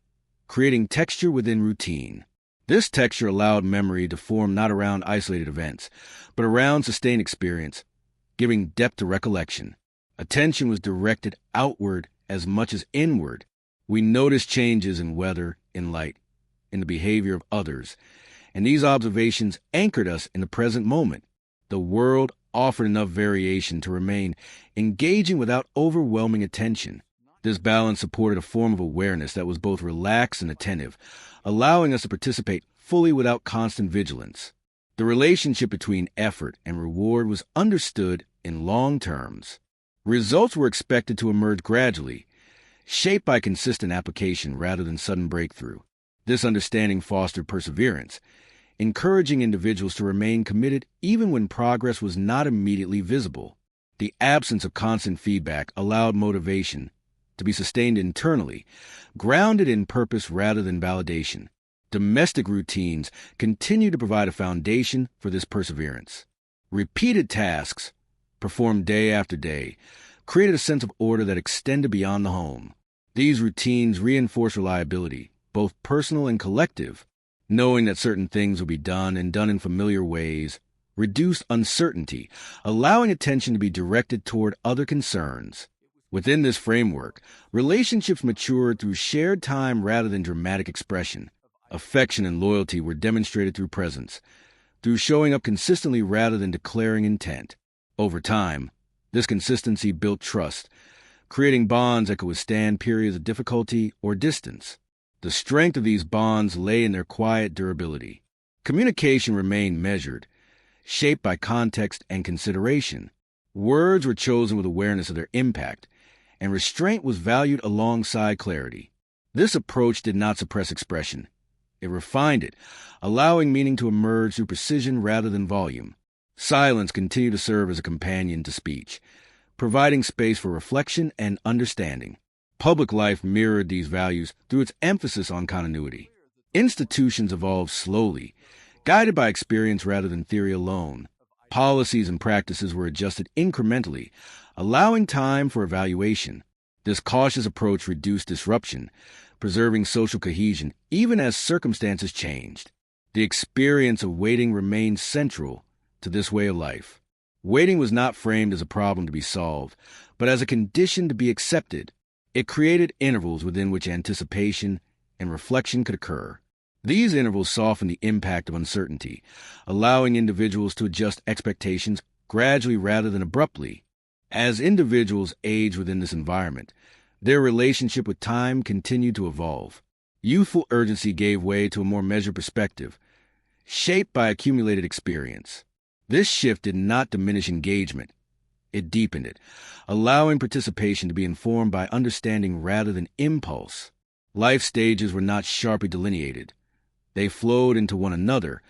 creating texture within routine. This texture allowed memory to form not around isolated events, but around sustained experience, giving depth to recollection. Attention was directed outward as much as inward, We notice changes in weather, in light, in the behavior of others, and these observations anchored us in the present moment. The world offered enough variation to remain engaging without overwhelming attention. This balance supported a form of awareness that was both relaxed and attentive, allowing us to participate fully without constant vigilance. The relationship between effort and reward was understood in long terms. Results were expected to emerge gradually, shaped by consistent application rather than sudden breakthrough. This understanding fostered perseverance, encouraging individuals to remain committed even when progress was not immediately visible. The absence of constant feedback allowed motivation to be sustained internally, grounded in purpose rather than validation. Domestic routines continue to provide a foundation for this perseverance. Repeated tasks, performed day after day, created a sense of order that extended beyond the home. These routines reinforce reliability, both personal and collective. Knowing that certain things will be done and done in familiar ways reduced uncertainty, allowing attention to be directed toward other concerns. Within this framework, relationships matured through shared time rather than dramatic expression. Affection and loyalty were demonstrated through presence, through showing up consistently rather than declaring intent. Over time, this consistency built trust, creating bonds that could withstand periods of difficulty or distance. The strength of these bonds lay in their quiet durability. Communication remained measured, shaped by context and consideration. Words were chosen with awareness of their impact, and restraint was valued alongside clarity. This approach did not suppress expression. It refined it, allowing meaning to emerge through precision rather than volume. Silence continued to serve as a companion to speech, providing space for reflection and understanding. Public life mirrored these values through its emphasis on continuity. Institutions evolved slowly, guided by experience rather than theory alone. Policies and practices were adjusted incrementally, allowing time for evaluation. This cautious approach reduced disruption, preserving social cohesion even as circumstances changed. The experience of waiting remained central to this way of life. Waiting was not framed as a problem to be solved, but as a condition to be accepted. It created intervals within which anticipation and reflection could occur. These intervals softened the impact of uncertainty, allowing individuals to adjust expectations gradually rather than abruptly. As individuals age within this environment, their relationship with time continued to evolve. Youthful urgency gave way to a more measured perspective, shaped by accumulated experience. This shift did not diminish engagement. It deepened it, allowing participation to be informed by understanding rather than impulse. Life stages were not sharply delineated. They flowed into one another,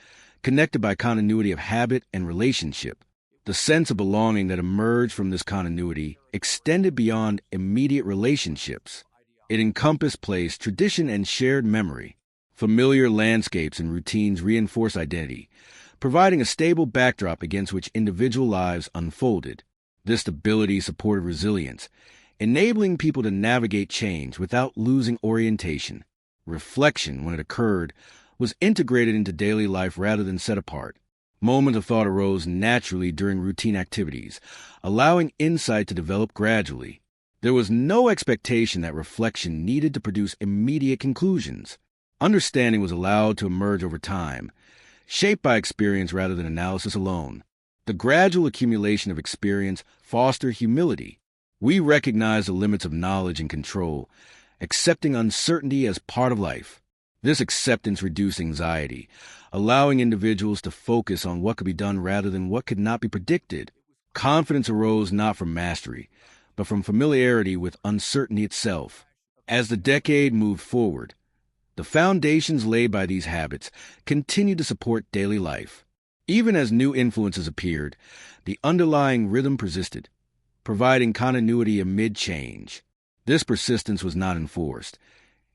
connected by continuity of habit and relationship. The sense of belonging that emerged from this continuity extended beyond immediate relationships. It encompassed place, tradition, and shared memory. Familiar landscapes and routines reinforced identity, providing a stable backdrop against which individual lives unfolded. This stability supported resilience, enabling people to navigate change without losing orientation. Reflection, when it occurred, was integrated into daily life rather than set apart. Moments of thought arose naturally during routine activities, allowing insight to develop gradually. There was no expectation that reflection needed to produce immediate conclusions. Understanding was allowed to emerge over time, shaped by experience rather than analysis alone. The gradual accumulation of experience fostered humility. We recognize the limits of knowledge and control, accepting uncertainty as part of life. This acceptance reduced anxiety, allowing individuals to focus on what could be done rather than what could not be predicted. Confidence arose not from mastery, but from familiarity with uncertainty itself. As the decade moved forward, the foundations laid by these habits continued to support daily life. Even as new influences appeared, the underlying rhythm persisted, providing continuity amid change. This persistence was not enforced.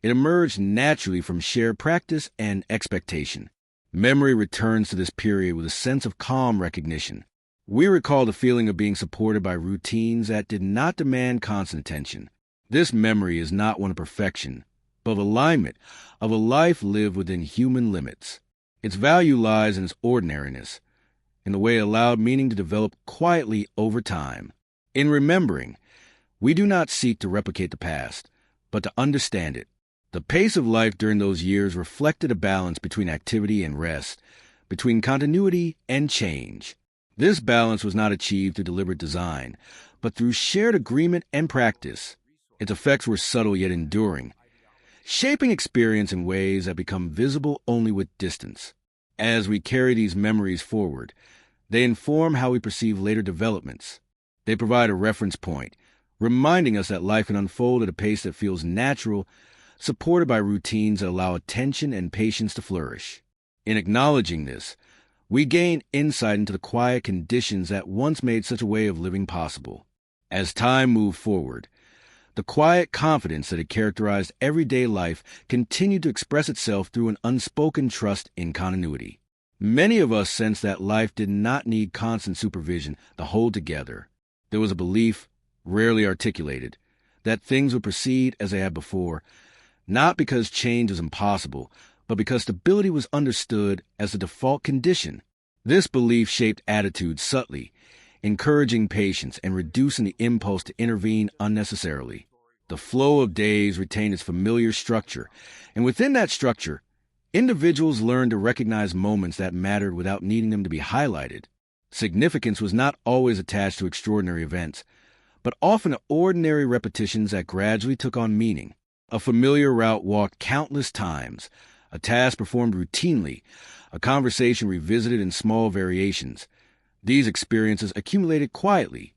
It emerged naturally from shared practice and expectation. Memory returns to this period with a sense of calm recognition. We recall the feeling of being supported by routines that did not demand constant attention. This memory is not one of perfection, but of alignment, of a life lived within human limits. Its value lies in its ordinariness, in the way it allowed meaning to develop quietly over time. In remembering, we do not seek to replicate the past, but to understand it. The pace of life during those years reflected a balance between activity and rest, between continuity and change. This balance was not achieved through deliberate design, but through shared agreement and practice. Its effects were subtle yet enduring, shaping experience in ways that become visible only with distance. As we carry these memories forward, they inform how we perceive later developments. They provide a reference point, reminding us that life can unfold at a pace that feels natural, supported by routines that allow attention and patience to flourish. In acknowledging this, we gain insight into the quiet conditions that once made such a way of living possible. As time moved forward, the quiet confidence that had characterized everyday life continued to express itself through an unspoken trust in continuity. Many of us sensed that life did not need constant supervision to hold together. There was a belief, rarely articulated, that things would proceed as they had before, not because change was impossible, but because stability was understood as the default condition. This belief shaped attitudes subtly, encouraging patience and reducing the impulse to intervene unnecessarily. The flow of days retained its familiar structure, and within that structure, individuals learned to recognize moments that mattered without needing them to be highlighted. Significance was not always attached to extraordinary events, but often to ordinary repetitions that gradually took on meaning. A familiar route walked countless times, a task performed routinely, a conversation revisited in small variations. These experiences accumulated quietly,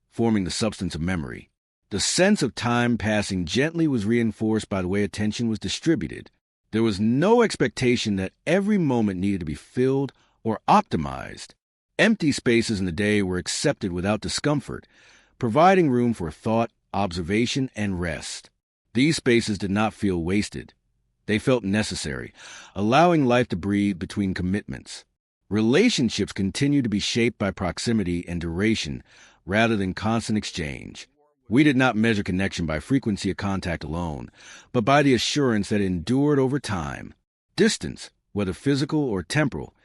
forming the substance of memory. The sense of time passing gently was reinforced by the way attention was distributed. There was no expectation that every moment needed to be filled or optimized. Empty spaces in the day were accepted without discomfort, providing room for thought, observation, and rest. These spaces did not feel wasted. They felt necessary, allowing life to breathe between commitments. Relationships continued to be shaped by proximity and duration rather than constant exchange. We did not measure connection by frequency of contact alone, but by the assurance that it endured over time. Distance, whether physical or temporal,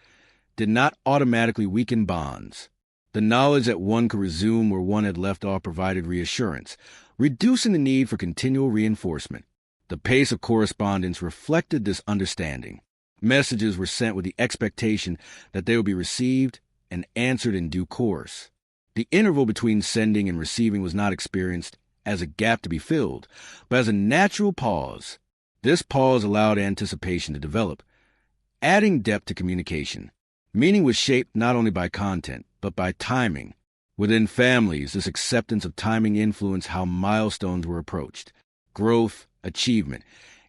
did not automatically weaken bonds. The knowledge that one could resume where one had left off provided reassurance, reducing the need for continual reinforcement. The pace of correspondence reflected this understanding. Messages were sent with the expectation that they would be received and answered in due course. The interval between sending and receiving was not experienced as a gap to be filled, but as a natural pause. This pause allowed anticipation to develop, adding depth to communication. Meaning was shaped not only by content, but by timing. Within families, this acceptance of timing influenced how milestones were approached. Growth, achievement,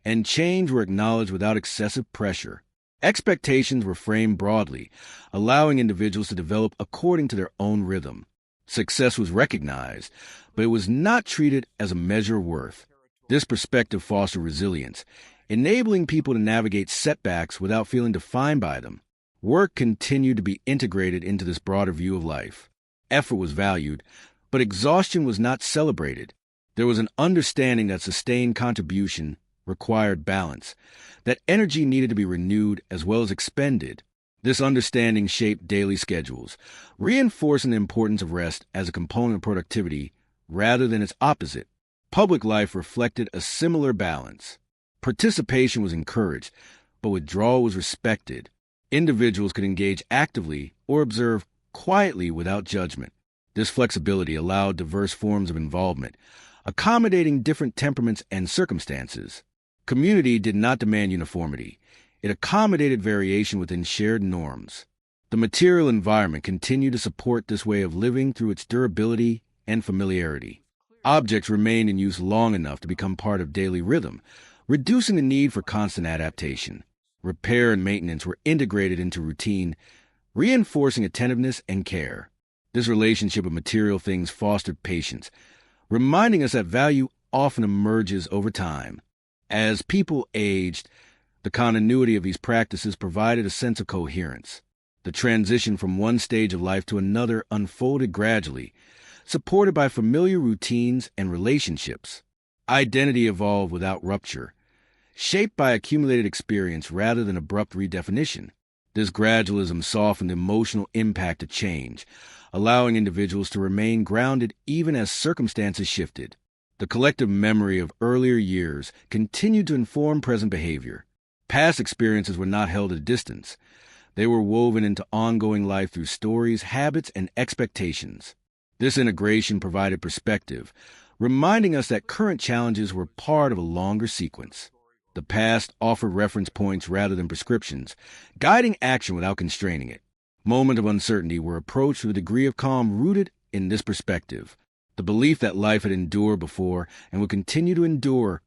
and change were acknowledged without excessive pressure. Expectations were framed broadly, allowing individuals to develop according to their own rhythm. Success was recognized, but it was not treated as a measure of worth. This perspective fostered resilience, enabling people to navigate setbacks without feeling defined by them. Work continued to be integrated into this broader view of life. Effort was valued, but exhaustion was not celebrated. There was an understanding that sustained contribution required balance, that energy needed to be renewed as well as expended. This understanding shaped daily schedules, reinforcing the importance of rest as a component of productivity rather than its opposite. Public life reflected a similar balance. Participation was encouraged, but withdrawal was respected. Individuals could engage actively or observe quietly without judgment. This flexibility allowed diverse forms of involvement, accommodating different temperaments and circumstances. Community did not demand uniformity. It accommodated variation within shared norms. The material environment continued to support this way of living through its durability and familiarity. Objects remained in use long enough to become part of daily rhythm, reducing the need for constant adaptation. Repair and maintenance were integrated into routine, reinforcing attentiveness and care. This relationship with material things fostered patience, reminding us that value often emerges over time. As people aged, the continuity of these practices provided a sense of coherence. The transition from one stage of life to another unfolded gradually, supported by familiar routines and relationships. Identity evolved without rupture, shaped by accumulated experience rather than abrupt redefinition. This gradualism softened the emotional impact of change, allowing individuals to remain grounded even as circumstances shifted. The collective memory of earlier years continued to inform present behavior. Past experiences were not held at a distance. They were woven into ongoing life through stories, habits, and expectations. This integration provided perspective, reminding us that current challenges were part of a longer sequence. The past offered reference points rather than prescriptions, guiding action without constraining it. Moments of uncertainty were approached with a degree of calm rooted in this perspective. The belief that life had endured before and would continue to endure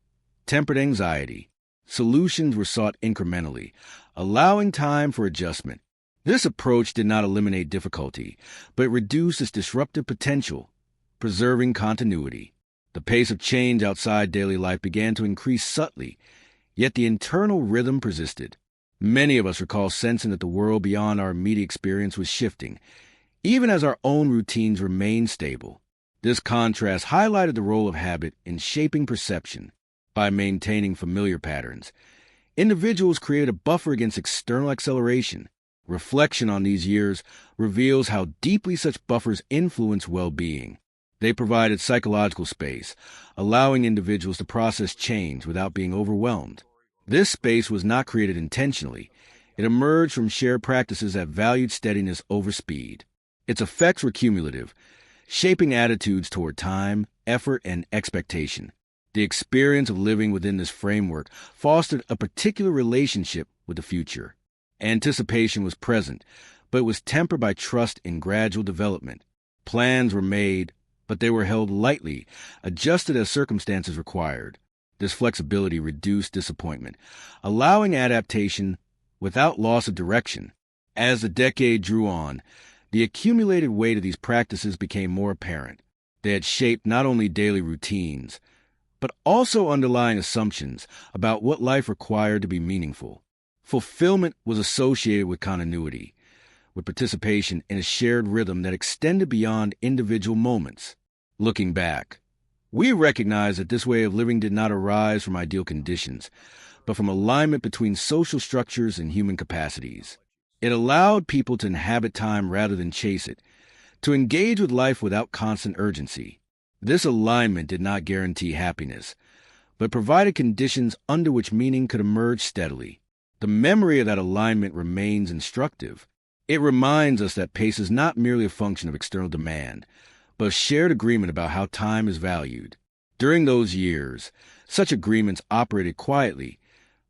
tempered anxiety. Solutions were sought incrementally, allowing time for adjustment. This approach did not eliminate difficulty, but reduced its disruptive potential, preserving continuity. The pace of change outside daily life began to increase subtly, yet the internal rhythm persisted. Many of us recall sensing that the world beyond our immediate experience was shifting, even as our own routines remained stable. This contrast highlighted the role of habit in shaping perception. By maintaining familiar patterns, individuals create a buffer against external acceleration. Reflection on these years reveals how deeply such buffers influence well-being. They provided psychological space, allowing individuals to process change without being overwhelmed. This space was not created intentionally. It emerged from shared practices that valued steadiness over speed. Its effects were cumulative, shaping attitudes toward time, effort, and expectation. The experience of living within this framework fostered a particular relationship with the future. Anticipation was present, but it was tempered by trust in gradual development. Plans were made, but they were held lightly, adjusted as circumstances required. This flexibility reduced disappointment, allowing adaptation without loss of direction. As the decade drew on, the accumulated weight of these practices became more apparent. They had shaped not only daily routines, but also underlying assumptions about what life required to be meaningful. Fulfillment was associated with continuity, with participation in a shared rhythm that extended beyond individual moments. Looking back, we recognize that this way of living did not arise from ideal conditions, but from alignment between social structures and human capacities. It allowed people to inhabit time rather than chase it, to engage with life without constant urgency. This alignment did not guarantee happiness, but provided conditions under which meaning could emerge steadily. The memory of that alignment remains instructive. It reminds us that pace is not merely a function of external demand, but a shared agreement about how time is valued. During those years, such agreements operated quietly,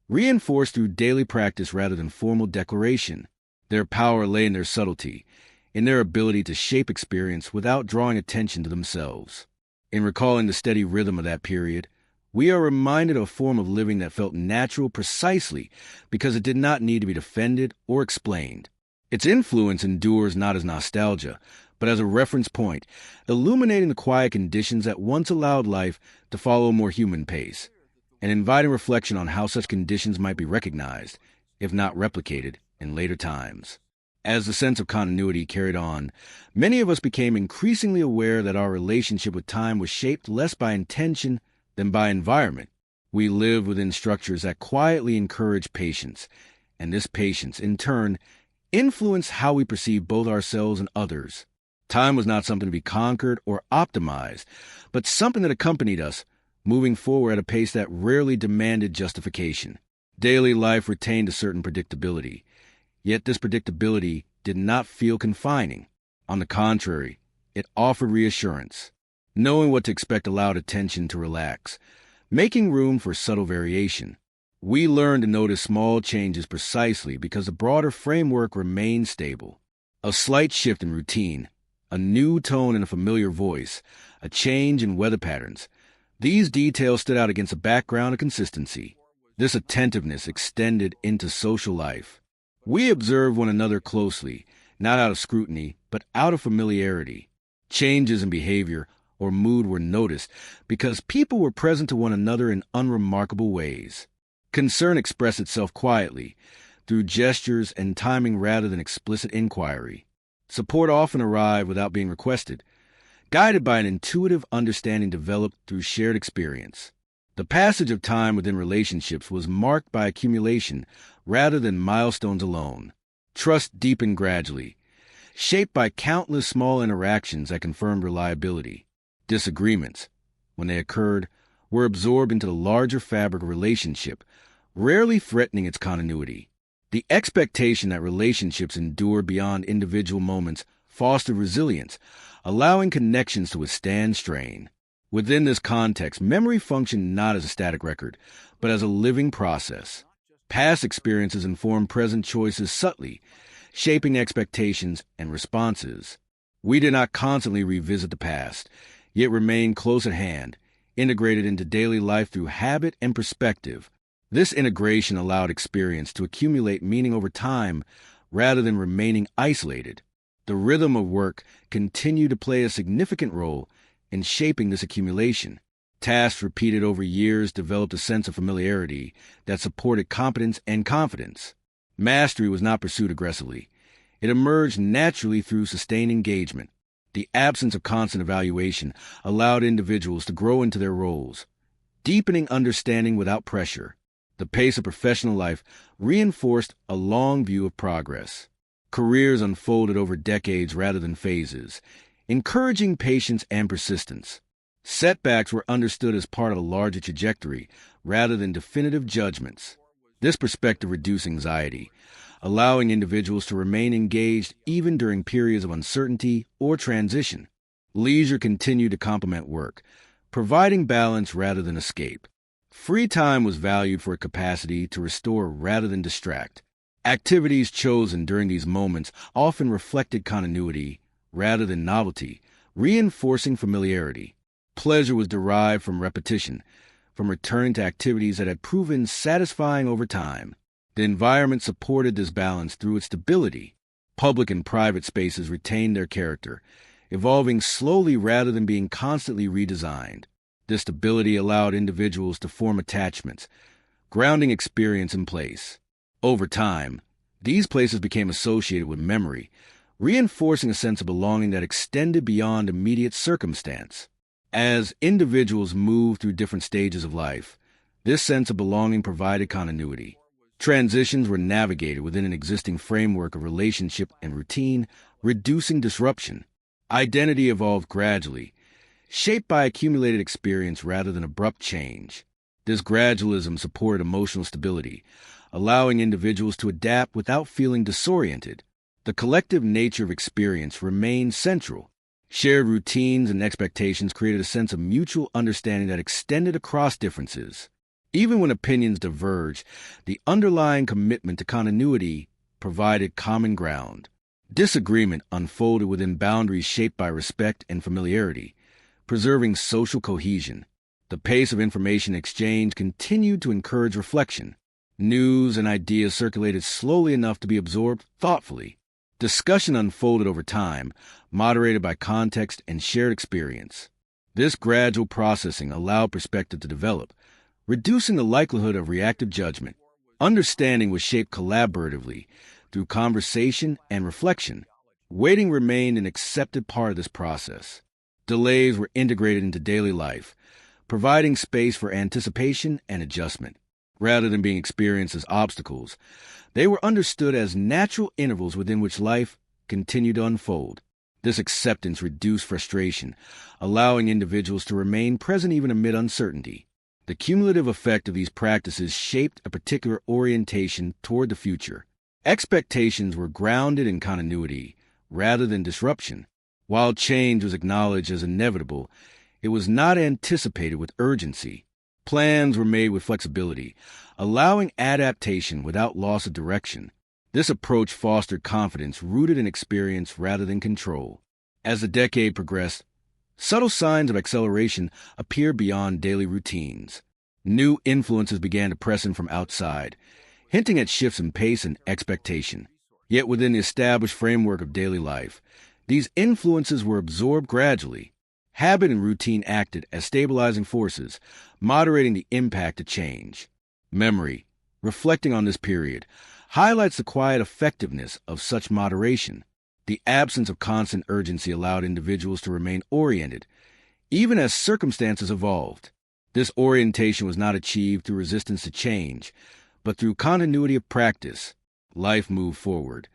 reinforced through daily practice rather than formal declaration. Their power lay in their subtlety, in their ability to shape experience without drawing attention to themselves. In recalling the steady rhythm of that period, we are reminded of a form of living that felt natural precisely because it did not need to be defended or explained. Its influence endures not as nostalgia, but as a reference point, illuminating the quiet conditions that once allowed life to follow a more human pace, and inviting reflection on how such conditions might be recognized, if not replicated, in later times. As the sense of continuity carried on, many of us became increasingly aware that our relationship with time was shaped less by intention than by environment. We lived within structures that quietly encourage patience, and this patience, in turn, influenced how we perceive both ourselves and others. Time was not something to be conquered or optimized, but something that accompanied us, moving forward at a pace that rarely demanded justification. Daily life retained a certain predictability, yet this predictability did not feel confining. On the contrary, it offered reassurance. Knowing what to expect allowed attention to relax, making room for subtle variation. We learned to notice small changes precisely because the broader framework remained stable. A slight shift in routine, a new tone in a familiar voice, a change in weather patterns. These details stood out against a background of consistency. This attentiveness extended into social life. We observed one another closely, not out of scrutiny, but out of familiarity. Changes in behavior or mood were noticed because people were present to one another in unremarkable ways. Concern expressed itself quietly, through gestures and timing rather than explicit inquiry. Support often arrived without being requested, guided by an intuitive understanding developed through shared experience. The passage of time within relationships was marked by accumulation rather than milestones alone. Trust deepened gradually, shaped by countless small interactions that confirmed reliability. Disagreements, when they occurred, were absorbed into the larger fabric of relationship, rarely threatening its continuity. The expectation that relationships endure beyond individual moments fostered resilience, allowing connections to withstand strain. Within this context, memory functioned not as a static record, but as a living process. Past experiences inform present choices subtly, shaping expectations and responses. We did not constantly revisit the past, yet remain close at hand, integrated into daily life through habit and perspective. This integration allowed experience to accumulate meaning over time rather than remaining isolated. The rhythm of work continued to play a significant role in shaping this accumulation. Tasks repeated over years developed a sense of familiarity that supported competence and confidence. Mastery was not pursued aggressively. It emerged naturally through sustained engagement. The absence of constant evaluation allowed individuals to grow into their roles, deepening understanding without pressure. The pace of professional life reinforced a long view of progress. Careers unfolded over decades rather than phases, encouraging patience and persistence. Setbacks were understood as part of a larger trajectory rather than definitive judgments. This perspective reduced anxiety, allowing individuals to remain engaged even during periods of uncertainty or transition. Leisure continued to complement work, providing balance rather than escape. Free time was valued for a capacity to restore rather than distract. Activities chosen during these moments often reflected continuity rather than novelty, reinforcing familiarity. Pleasure was derived from repetition, from returning to activities that had proven satisfying over time. The environment supported this balance through its stability. Public and private spaces retained their character, evolving slowly rather than being constantly redesigned. This stability allowed individuals to form attachments, grounding experience in place. Over time, these places became associated with memory, reinforcing a sense of belonging that extended beyond immediate circumstance. As individuals moved through different stages of life, this sense of belonging provided continuity. Transitions were navigated within an existing framework of relationship and routine, reducing disruption. Identity evolved gradually, shaped by accumulated experience rather than abrupt change. This gradualism supported emotional stability, allowing individuals to adapt without feeling disoriented. The collective nature of experience remained central. Shared routines and expectations created a sense of mutual understanding that extended across differences. Even when opinions diverged, the underlying commitment to continuity provided common ground. Disagreement unfolded within boundaries shaped by respect and familiarity, preserving social cohesion. The pace of information exchange continued to encourage reflection. News and ideas circulated slowly enough to be absorbed thoughtfully. Discussion unfolded over time, moderated by context and shared experience. This gradual processing allowed perspective to develop, reducing the likelihood of reactive judgment. Understanding was shaped collaboratively through conversation and reflection. Waiting remained an accepted part of this process. Delays were integrated into daily life, providing space for anticipation and adjustment. Rather than being experienced as obstacles, they were understood as natural intervals within which life continued to unfold. This acceptance reduced frustration, allowing individuals to remain present even amid uncertainty. The cumulative effect of these practices shaped a particular orientation toward the future. Expectations were grounded in continuity rather than disruption. While change was acknowledged as inevitable, it was not anticipated with urgency. Plans were made with flexibility, allowing adaptation without loss of direction. This approach fostered confidence rooted in experience rather than control. As the decade progressed, subtle signs of acceleration appeared beyond daily routines. New influences began to press in from outside, hinting at shifts in pace and expectation. Yet within the established framework of daily life, these influences were absorbed gradually. Habit and routine acted as stabilizing forces, moderating the impact of change. Memory, reflecting on this period, highlights the quiet effectiveness of such moderation. The absence of constant urgency allowed individuals to remain oriented, even as circumstances evolved. This orientation was not achieved through resistance to change, but through continuity of practice. Life moved forward,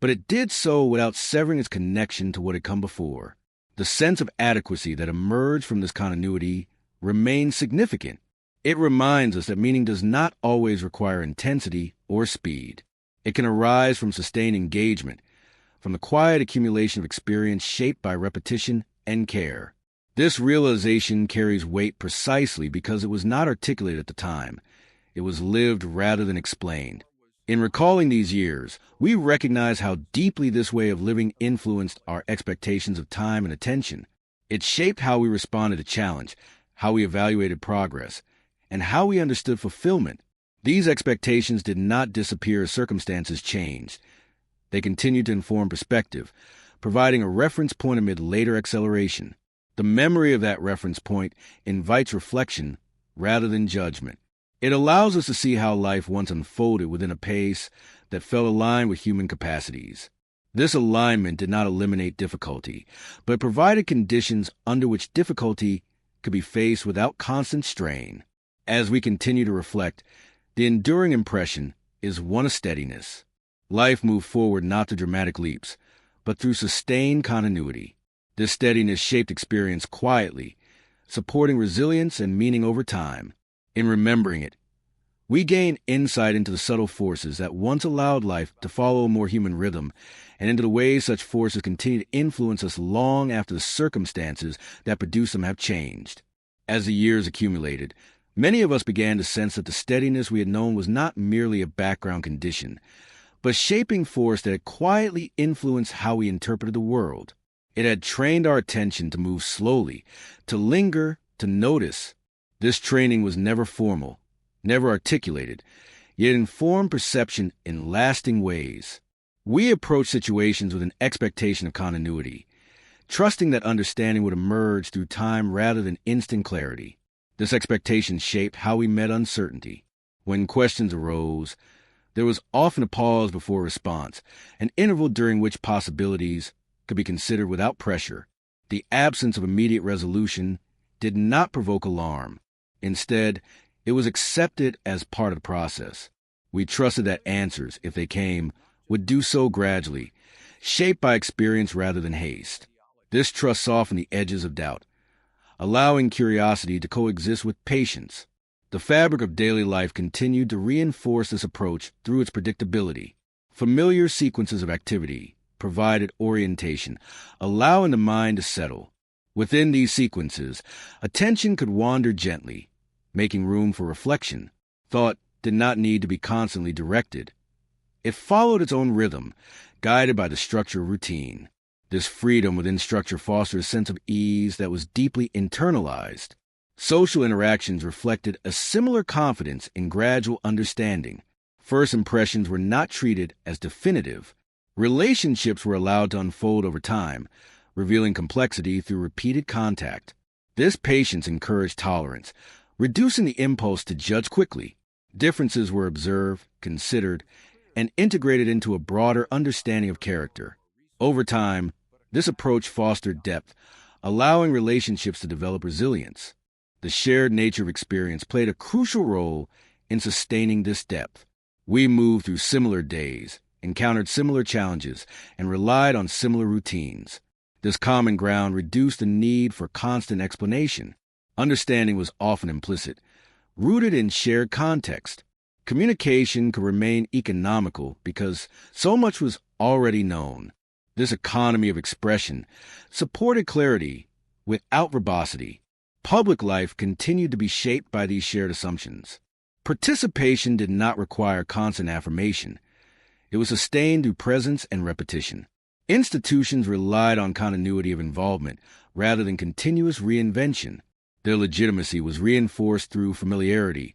but it did so without severing its connection to what had come before. The sense of adequacy that emerged from this continuity remains significant. It reminds us that meaning does not always require intensity or speed. It can arise from sustained engagement, from the quiet accumulation of experience shaped by repetition and care. This realization carries weight precisely because it was not articulated at the time. It was lived rather than explained. In recalling these years, we recognize how deeply this way of living influenced our expectations of time and attention. It shaped how we responded to challenge, how we evaluated progress, and how we understood fulfillment. These expectations did not disappear as circumstances changed. They continued to inform perspective, providing a reference point amid later acceleration. The memory of that reference point invites reflection rather than judgment. It allows us to see how life once unfolded within a pace that felt aligned with human capacities. This alignment did not eliminate difficulty, but provided conditions under which difficulty could be faced without constant strain. As we continue to reflect, the enduring impression is one of steadiness. Life moved forward not through dramatic leaps, but through sustained continuity. This steadiness shaped experience quietly, supporting resilience and meaning over time. In remembering it, we gain insight into the subtle forces that once allowed life to follow a more human rhythm, and into the ways such forces continue to influence us long after the circumstances that produce them have changed. As the years accumulated, many of us began to sense that the steadiness we had known was not merely a background condition, but shaping force that had quietly influenced how we interpreted the world. It had trained our attention to move slowly, to linger, to notice. This training was never formal, never articulated, yet informed perception in lasting ways. We approached situations with an expectation of continuity, trusting that understanding would emerge through time rather than instant clarity. This expectation shaped how we met uncertainty. When questions arose, there was often a pause before response, an interval during which possibilities could be considered without pressure. The absence of immediate resolution did not provoke alarm. Instead, it was accepted as part of the process. We trusted that answers, if they came, would do so gradually, shaped by experience rather than haste. This trust softened the edges of doubt, allowing curiosity to coexist with patience. The fabric of daily life continued to reinforce this approach through its predictability. Familiar sequences of activity provided orientation, allowing the mind to settle. Within these sequences, attention could wander gently, making room for reflection. Thought did not need to be constantly directed. It followed its own rhythm, guided by the structure of routine. This freedom within structure fostered a sense of ease that was deeply internalized. Social interactions reflected a similar confidence in gradual understanding. First impressions were not treated as definitive. Relationships were allowed to unfold over time, revealing complexity through repeated contact. This patience encouraged tolerance, reducing the impulse to judge quickly. Differences were observed, considered, and integrated into a broader understanding of character. Over time, this approach fostered depth, allowing relationships to develop resilience. The shared nature of experience played a crucial role in sustaining this depth. We moved through similar days, encountered similar challenges, and relied on similar routines. This common ground reduced the need for constant explanation. Understanding was often implicit, rooted in shared context. Communication could remain economical because so much was already known. This economy of expression supported clarity without verbosity. Public life continued to be shaped by these shared assumptions. Participation did not require constant affirmation. It was sustained through presence and repetition. Institutions relied on continuity of involvement rather than continuous reinvention. Their legitimacy was reinforced through familiarity,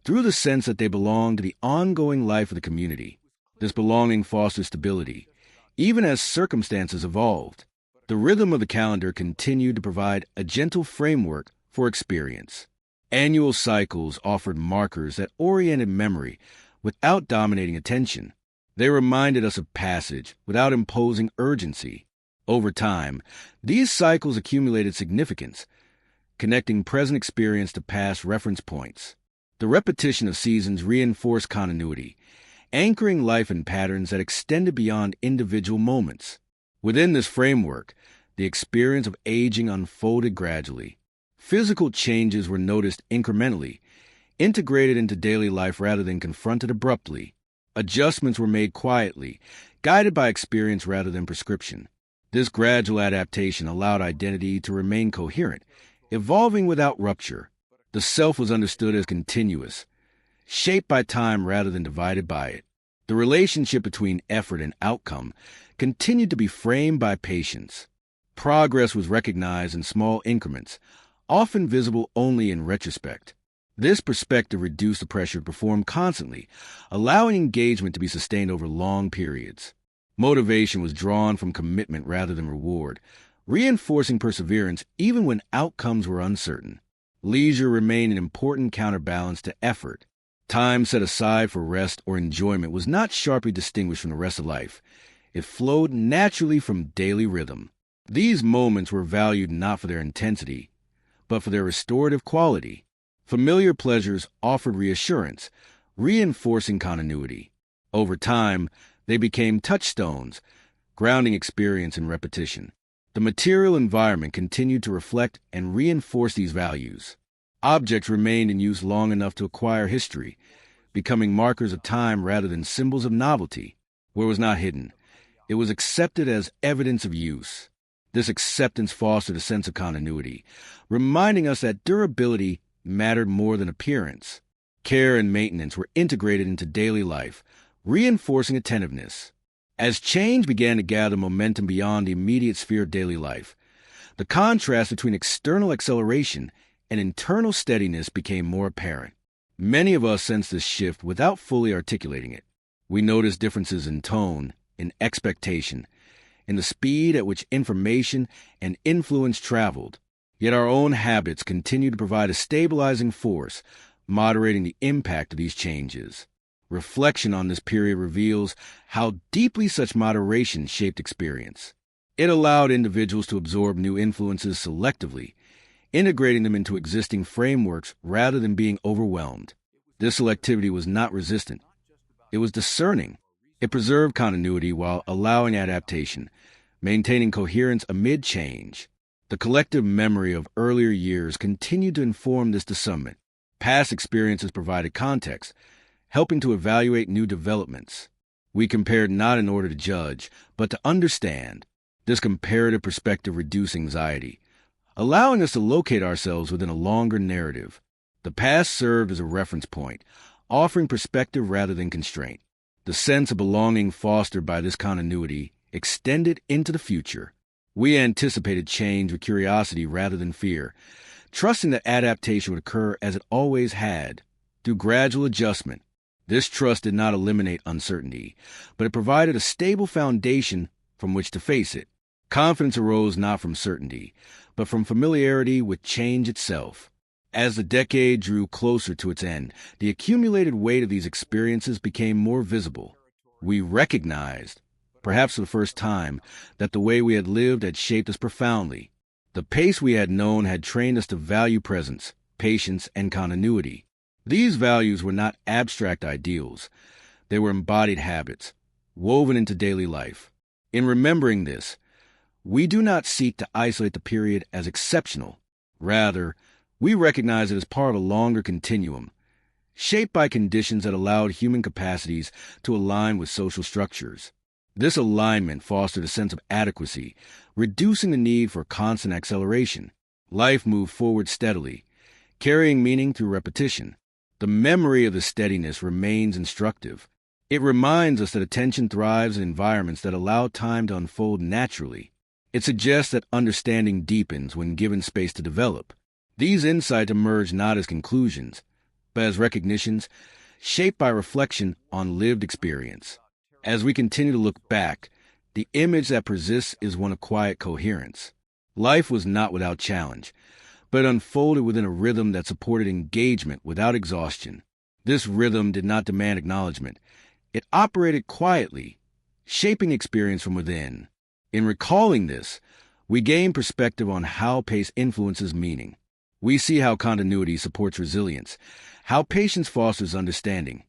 through the sense that they belonged to the ongoing life of the community. This belonging fostered stability, even as circumstances evolved. The rhythm of the calendar continued to provide a gentle framework for experience. Annual cycles offered markers that oriented memory without dominating attention. They reminded us of passage without imposing urgency. Over time, these cycles accumulated significance, connecting present experience to past reference points. The repetition of seasons reinforced continuity, anchoring life in patterns that extended beyond individual moments. Within this framework, the experience of aging unfolded gradually. Physical changes were noticed incrementally, integrated into daily life rather than confronted abruptly. Adjustments were made quietly, guided by experience rather than prescription. This gradual adaptation allowed identity to remain coherent, evolving without rupture. The self was understood as continuous, shaped by time rather than divided by it. The relationship between effort and outcome continued to be framed by patience. Progress was recognized in small increments, often visible only in retrospect. This perspective reduced the pressure to perform constantly, allowing engagement to be sustained over long periods. Motivation was drawn from commitment rather than reward, reinforcing perseverance even when outcomes were uncertain. Leisure remained an important counterbalance to effort. Time set aside for rest or enjoyment was not sharply distinguished from the rest of life. It flowed naturally from daily rhythm. These moments were valued not for their intensity, but for their restorative quality. Familiar pleasures offered reassurance, reinforcing continuity. Over time, they became touchstones, grounding experience in repetition. The material environment continued to reflect and reinforce these values. Objects remained in use long enough to acquire history, becoming markers of time rather than symbols of novelty. Where it was not hidden, it was accepted as evidence of use. This acceptance fostered a sense of continuity, reminding us that durability mattered more than appearance. Care and maintenance were integrated into daily life, reinforcing attentiveness. As change began to gather momentum beyond the immediate sphere of daily life, the contrast between external acceleration and internal steadiness became more apparent. Many of us sensed this shift without fully articulating it. We noticed differences in tone, in expectation, in the speed at which information and influence traveled. Yet our own habits continue to provide a stabilizing force, moderating the impact of these changes. Reflection on this period reveals how deeply such moderation shaped experience. It allowed individuals to absorb new influences selectively, integrating them into existing frameworks rather than being overwhelmed. This selectivity was not resistant. It was discerning. It preserved continuity while allowing adaptation, maintaining coherence amid change. The collective memory of earlier years continued to inform this discernment. Past experiences provided context, helping to evaluate new developments. We compared not in order to judge, but to understand. This comparative perspective reduced anxiety, allowing us to locate ourselves within a longer narrative. The past served as a reference point, offering perspective rather than constraint. The sense of belonging fostered by this continuity extended into the future. We anticipated change with curiosity rather than fear, trusting that adaptation would occur as it always had, through gradual adjustment. This trust did not eliminate uncertainty, but it provided a stable foundation from which to face it. Confidence arose not from certainty, but from familiarity with change itself. As the decade drew closer to its end, the accumulated weight of these experiences became more visible. We recognized, perhaps for the first time, that the way we had lived had shaped us profoundly. The pace we had known had trained us to value presence, patience, and continuity. These values were not abstract ideals. They were embodied habits, woven into daily life. In remembering this, we do not seek to isolate the period as exceptional. Rather, we recognize it as part of a longer continuum, shaped by conditions that allowed human capacities to align with social structures. This alignment fostered a sense of adequacy, reducing the need for constant acceleration. Life moved forward steadily, carrying meaning through repetition. The memory of the steadiness remains instructive. It reminds us that attention thrives in environments that allow time to unfold naturally. It suggests that understanding deepens when given space to develop. These insights emerge not as conclusions, but as recognitions shaped by reflection on lived experience. As we continue to look back, the image that persists is one of quiet coherence. Life was not without challenge, but it unfolded within a rhythm that supported engagement without exhaustion. This rhythm did not demand acknowledgement. It operated quietly, shaping experience from within. In recalling this, we gain perspective on how pace influences meaning. We see how continuity supports resilience, how patience fosters understanding,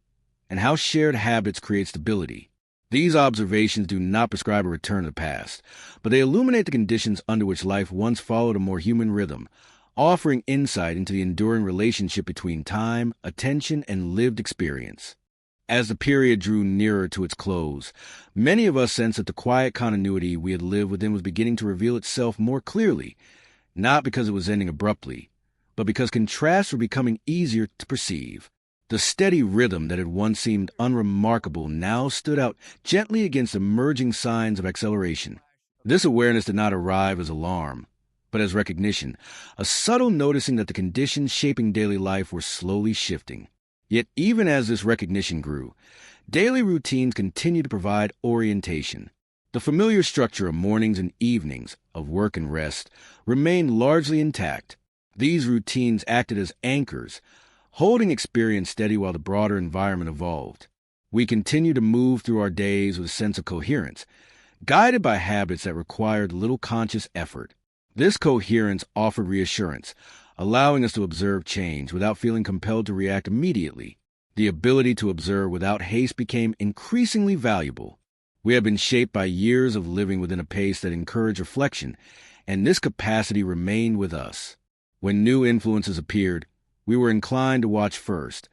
and how shared habits create stability. These observations do not prescribe a return to the past, but they illuminate the conditions under which life once followed a more human rhythm, offering insight into the enduring relationship between time, attention, and lived experience. As the period drew nearer to its close, many of us sensed that the quiet continuity we had lived within was beginning to reveal itself more clearly, not because it was ending abruptly, but because contrasts were becoming easier to perceive. The steady rhythm that had once seemed unremarkable now stood out gently against emerging signs of acceleration. This awareness did not arrive as alarm, but as recognition, a subtle noticing that the conditions shaping daily life were slowly shifting. Yet even as this recognition grew, daily routines continued to provide orientation. The familiar structure of mornings and evenings, of work and rest, remained largely intact. These routines acted as anchors, holding experience steady while the broader environment evolved. We continued to move through our days with a sense of coherence, guided by habits that required little conscious effort. This coherence offered reassurance, allowing us to observe change without feeling compelled to react immediately. The ability to observe without haste became increasingly valuable. We had been shaped by years of living within a pace that encouraged reflection, and this capacity remained with us. When new influences appeared, we were inclined to watch first,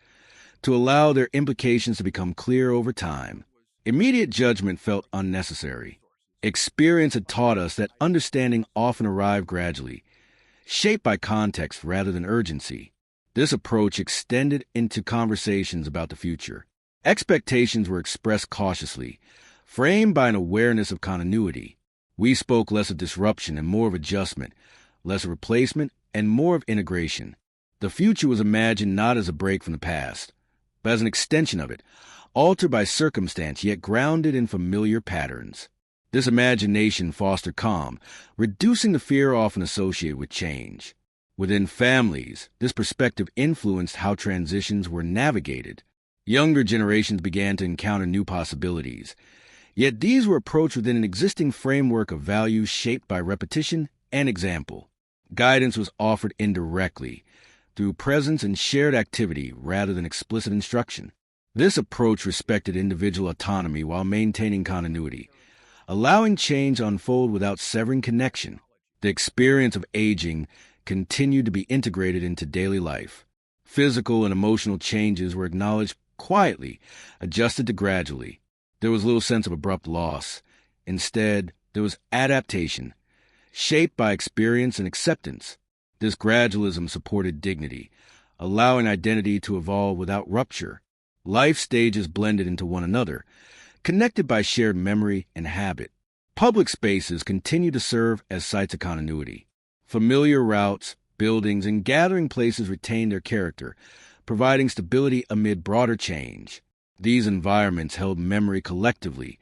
to allow their implications to become clear over time. Immediate judgment felt unnecessary. Experience had taught us that understanding often arrived gradually, shaped by context rather than urgency. This approach extended into conversations about the future. Expectations were expressed cautiously, framed by an awareness of continuity. We spoke less of disruption and more of adjustment, less of replacement and more of integration. The future was imagined not as a break from the past, but as an extension of it, altered by circumstance yet grounded in familiar patterns. This imagination fostered calm, reducing the fear often associated with change. Within families, this perspective influenced how transitions were navigated. Younger generations began to encounter new possibilities, yet these were approached within an existing framework of values shaped by repetition and example. Guidance was offered indirectly, through presence and shared activity rather than explicit instruction. This approach respected individual autonomy while maintaining continuity, allowing change to unfold without severing connection. The experience of aging continued to be integrated into daily life. Physical and emotional changes were acknowledged quietly, adjusted to gradually. There was little sense of abrupt loss. Instead, there was adaptation, shaped by experience and acceptance. This gradualism supported dignity, allowing identity to evolve without rupture. Life stages blended into one another, connected by shared memory and habit. Public spaces continue to serve as sites of continuity. Familiar routes, buildings, and gathering places retain their character, providing stability amid broader change. These environments held memory collectively,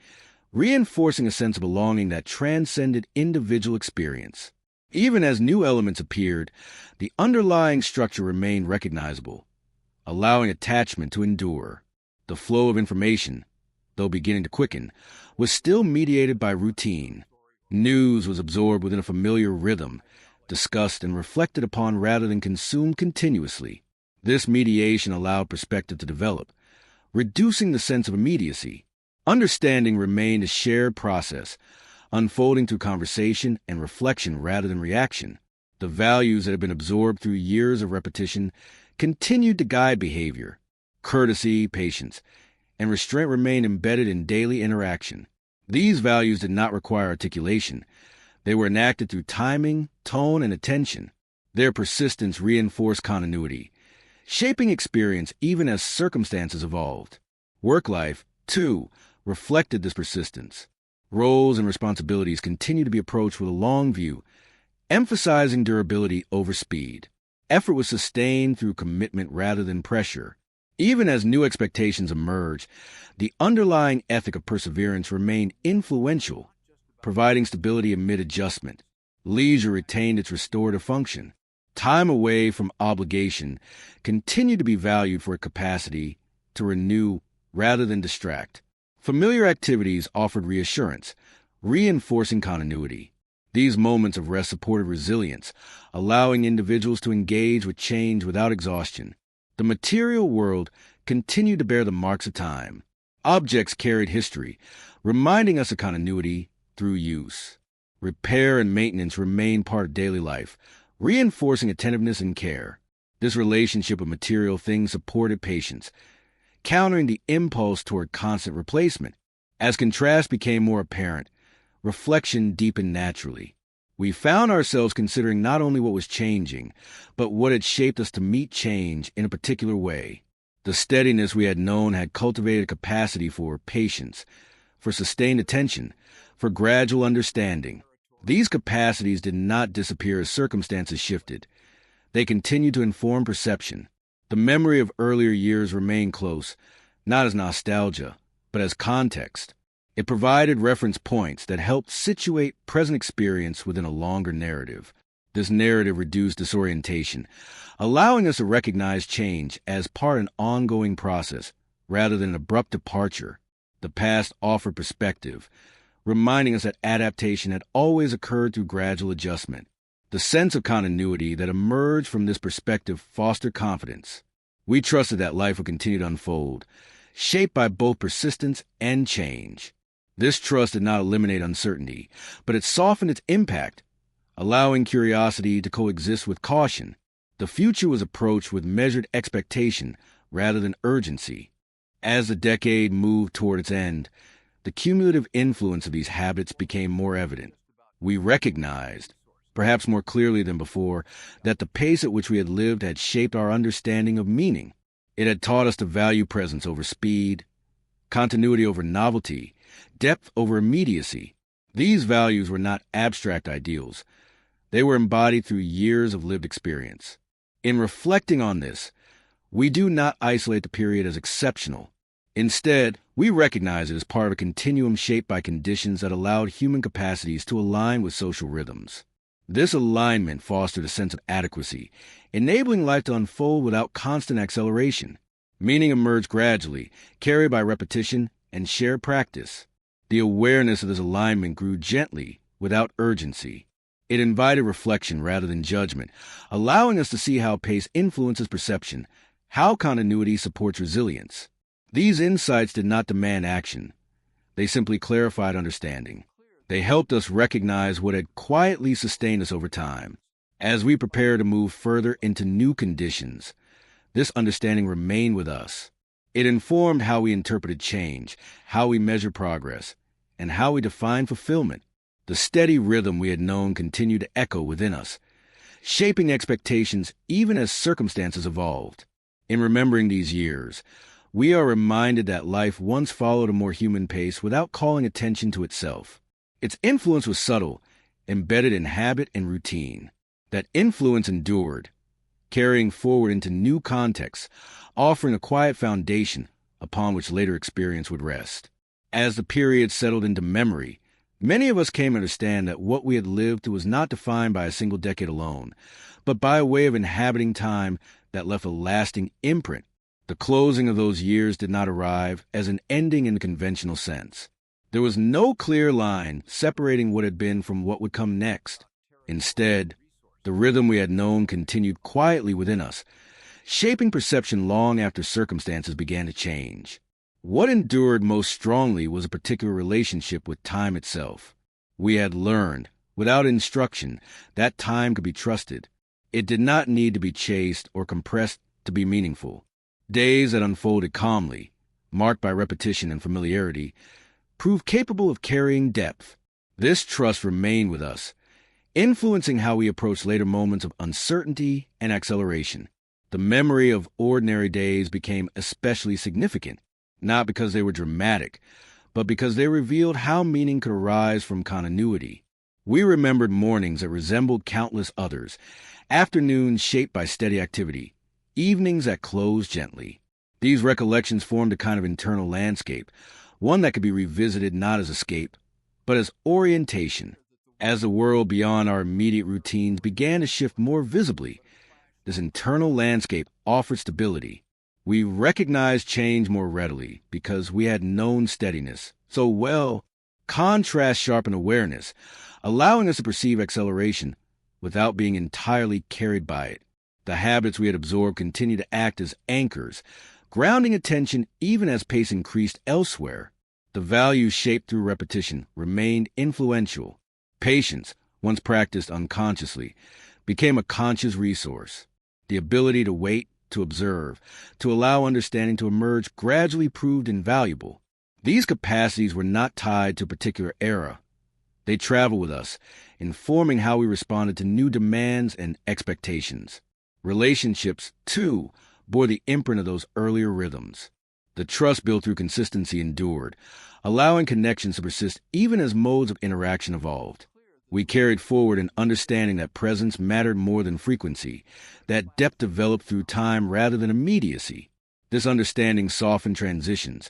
reinforcing a sense of belonging that transcended individual experience. Even as new elements appeared, the underlying structure remained recognizable, allowing attachment to endure. The flow of information, though beginning to quicken, was still mediated by routine. News was absorbed within a familiar rhythm, discussed and reflected upon rather than consumed continuously. This mediation allowed perspective to develop, reducing the sense of immediacy. Understanding remained a shared process, unfolding through conversation and reflection rather than reaction. The values that had been absorbed through years of repetition continued to guide behavior. Courtesy, patience, and restraint remained embedded in daily interaction. These values did not require articulation. They were enacted through timing, tone, and attention. Their persistence reinforced continuity, shaping experience even as circumstances evolved. Work life, too, reflected this persistence. Roles and responsibilities continued to be approached with a long view, emphasizing durability over speed. Effort was sustained through commitment rather than pressure. Even as new expectations emerged, the underlying ethic of perseverance remained influential, providing stability amid adjustment. Leisure retained its restorative function. Time away from obligation continued to be valued for its capacity to renew rather than distract. Familiar activities offered reassurance, reinforcing continuity. These moments of rest supported resilience, allowing individuals to engage with change without exhaustion. The material world continued to bear the marks of time. Objects carried history, reminding us of continuity through use. Repair and maintenance remained part of daily life, reinforcing attentiveness and care. This relationship with material things supported patience, countering the impulse toward constant replacement. As contrast became more apparent, reflection deepened naturally. We found ourselves considering not only what was changing, but what had shaped us to meet change in a particular way. The steadiness we had known had cultivated a capacity for patience, for sustained attention, for gradual understanding. These capacities did not disappear as circumstances shifted. They continued to inform perception. The memory of earlier years remained close, not as nostalgia, but as context. It provided reference points that helped situate present experience within a longer narrative. This narrative reduced disorientation, allowing us to recognize change as part of an ongoing process rather than an abrupt departure. The past offered perspective, reminding us that adaptation had always occurred through gradual adjustment. The sense of continuity that emerged from this perspective fostered confidence. We trusted that life would continue to unfold, shaped by both persistence and change. This trust did not eliminate uncertainty, but it softened its impact, allowing curiosity to coexist with caution. The future was approached with measured expectation rather than urgency. As the decade moved toward its end, the cumulative influence of these habits became more evident. We recognized, perhaps more clearly than before, that the pace at which we had lived had shaped our understanding of meaning. It had taught us to value presence over speed, continuity over novelty, depth over immediacy. These values were not abstract ideals. They were embodied through years of lived experience. In reflecting on this, we do not isolate the period as exceptional. Instead, we recognize it as part of a continuum shaped by conditions that allowed human capacities to align with social rhythms. This alignment fostered a sense of adequacy, enabling life to unfold without constant acceleration. Meaning emerged gradually, carried by repetition and shared practice. The awareness of this alignment grew gently, without urgency. It invited reflection rather than judgment, allowing us to see how pace influences perception, how continuity supports resilience. These insights did not demand action. They simply clarified understanding. They helped us recognize what had quietly sustained us over time. As we prepare to move further into new conditions, this understanding remained with us. It informed how we interpreted change, how we measured progress, and how we defined fulfillment. The steady rhythm we had known continued to echo within us, shaping expectations even as circumstances evolved. In remembering these years, we are reminded that life once followed a more human pace without calling attention to itself. Its influence was subtle, embedded in habit and routine. That influence endured, carrying forward into new contexts, offering a quiet foundation upon which later experience would rest. As the period settled into memory, many of us came to understand that what we had lived through was not defined by a single decade alone, but by a way of inhabiting time that left a lasting imprint. The closing of those years did not arrive as an ending in the conventional sense. There was no clear line separating what had been from what would come next. Instead, the rhythm we had known continued quietly within us, shaping perception long after circumstances began to change. What endured most strongly was a particular relationship with time itself. We had learned, without instruction, that time could be trusted. It did not need to be chased or compressed to be meaningful. Days that unfolded calmly, marked by repetition and familiarity, proved capable of carrying depth. This trust remained with us, influencing how we approached later moments of uncertainty and acceleration. The memory of ordinary days became especially significant, not because they were dramatic, but because they revealed how meaning could arise from continuity. We remembered mornings that resembled countless others, afternoons shaped by steady activity, evenings that closed gently. These recollections formed a kind of internal landscape, one that could be revisited not as escape, but as orientation. As the world beyond our immediate routines began to shift more visibly, this internal landscape offered stability. We recognized change more readily because we had known steadiness so well. Contrast sharpened awareness, allowing us to perceive acceleration without being entirely carried by it. The habits we had absorbed continued to act as anchors, grounding attention even as pace increased elsewhere. The values shaped through repetition remained influential. Patience, once practiced unconsciously, became a conscious resource. The ability to wait, to observe, to allow understanding to emerge gradually proved invaluable. These capacities were not tied to a particular era. They traveled with us, informing how we responded to new demands and expectations. Relationships, too, bore the imprint of those earlier rhythms. The trust built through consistency endured, allowing connections to persist even as modes of interaction evolved. We carried forward an understanding that presence mattered more than frequency, that depth developed through time rather than immediacy. This understanding softened transitions,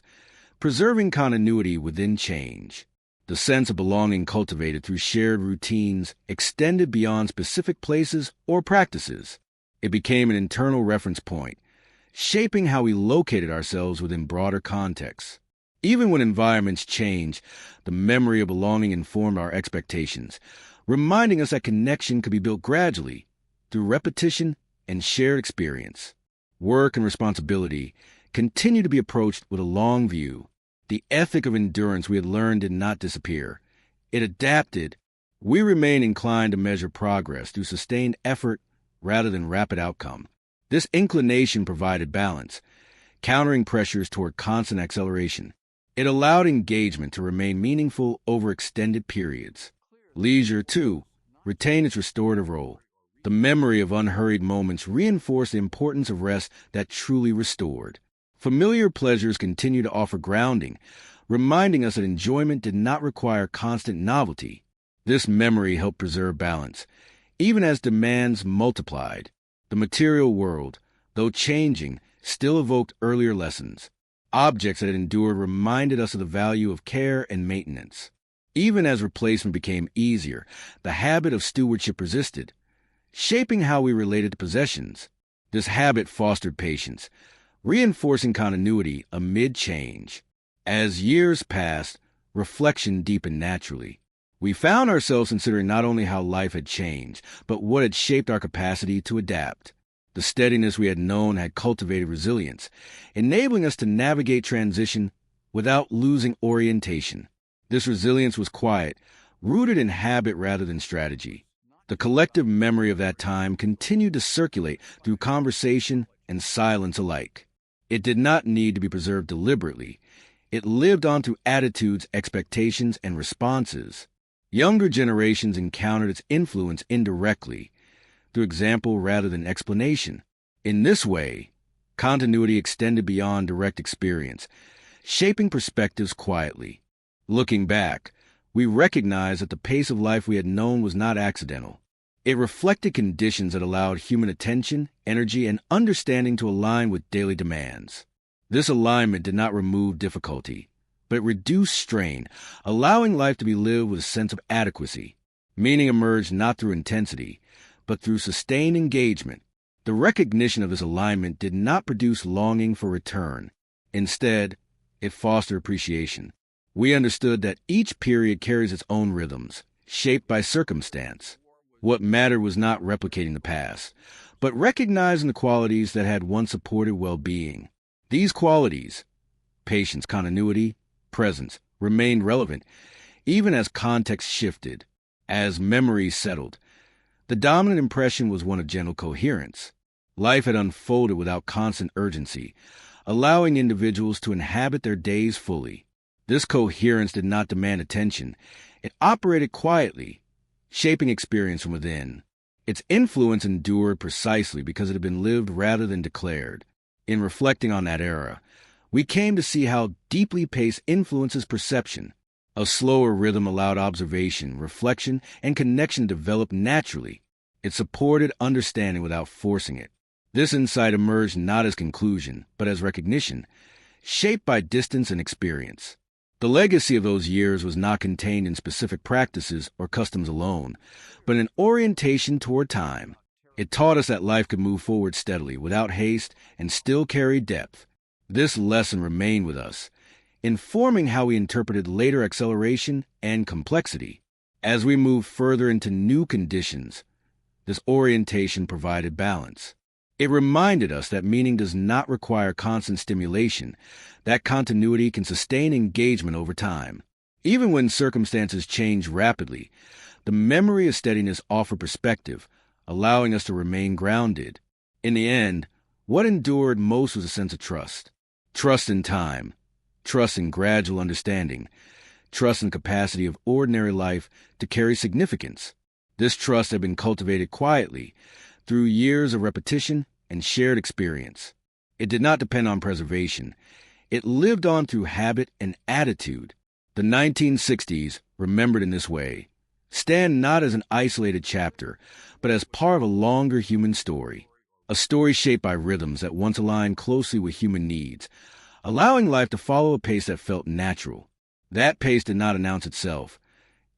preserving continuity within change. The sense of belonging cultivated through shared routines extended beyond specific places or practices. It became an internal reference point, shaping how we located ourselves within broader contexts. Even when environments change, the memory of belonging informed our expectations, reminding us that connection could be built gradually through repetition and shared experience. Work and responsibility continue to be approached with a long view. The ethic of endurance we had learned did not disappear. It adapted. We remain inclined to measure progress through sustained effort rather than rapid outcome. This inclination provided balance, countering pressures toward constant acceleration. It allowed engagement to remain meaningful over extended periods. Leisure, too, retained its restorative role. The memory of unhurried moments reinforced the importance of rest that truly restored. Familiar pleasures continue to offer grounding, reminding us that enjoyment did not require constant novelty. This memory helped preserve balance, even as demands multiplied. The material world, though changing, still evoked earlier lessons. Objects that had endured reminded us of the value of care and maintenance. Even as replacement became easier, the habit of stewardship persisted, shaping how we related to possessions. This habit fostered patience, reinforcing continuity amid change. As years passed, reflection deepened naturally. We found ourselves considering not only how life had changed, but what had shaped our capacity to adapt. The steadiness we had known had cultivated resilience, enabling us to navigate transition without losing orientation. This resilience was quiet, rooted in habit rather than strategy. The collective memory of that time continued to circulate through conversation and silence alike. It did not need to be preserved deliberately. It lived on through attitudes, expectations, and responses. Younger generations encountered its influence indirectly, through example rather than explanation. In this way, continuity extended beyond direct experience, shaping perspectives quietly. Looking back, we recognize that the pace of life we had known was not accidental. It reflected conditions that allowed human attention, energy, and understanding to align with daily demands. This alignment did not remove difficulty, but it reduced strain, allowing life to be lived with a sense of adequacy. Meaning emerged not through intensity, but through sustained engagement. The recognition of this alignment did not produce longing for return. Instead, it fostered appreciation. We understood that each period carries its own rhythms, shaped by circumstance. What mattered was not replicating the past, but recognizing the qualities that had once supported well-being. These qualities, patience, continuity, presence, remained relevant, even as context shifted, as memories settled. The dominant impression was one of gentle coherence. Life had unfolded without constant urgency, allowing individuals to inhabit their days fully. This coherence did not demand attention. It operated quietly, shaping experience from within. Its influence endured precisely because it had been lived rather than declared. In reflecting on that era, we came to see how deeply pace influences perception. A slower rhythm allowed observation, reflection, and connection to develop naturally. It supported understanding without forcing it. This insight emerged not as conclusion, but as recognition, shaped by distance and experience. The legacy of those years was not contained in specific practices or customs alone, but an orientation toward time. It taught us that life could move forward steadily, without haste, and still carry depth. This lesson remained with us, informing how we interpreted later acceleration and complexity. As we moved further into new conditions, this orientation provided balance. It reminded us that meaning does not require constant stimulation, that continuity can sustain engagement over time. Even when circumstances change rapidly, the memory of steadiness offered perspective, allowing us to remain grounded. In the end, what endured most was a sense of trust. Trust in time, trust in gradual understanding, trust in the capacity of ordinary life to carry significance. This trust had been cultivated quietly through years of repetition and shared experience. It did not depend on preservation. It lived on through habit and attitude. The 1960s, remembered in this way, stand not as an isolated chapter, but as part of a longer human story. A story shaped by rhythms that once aligned closely with human needs, allowing life to follow a pace that felt natural. That pace did not announce itself.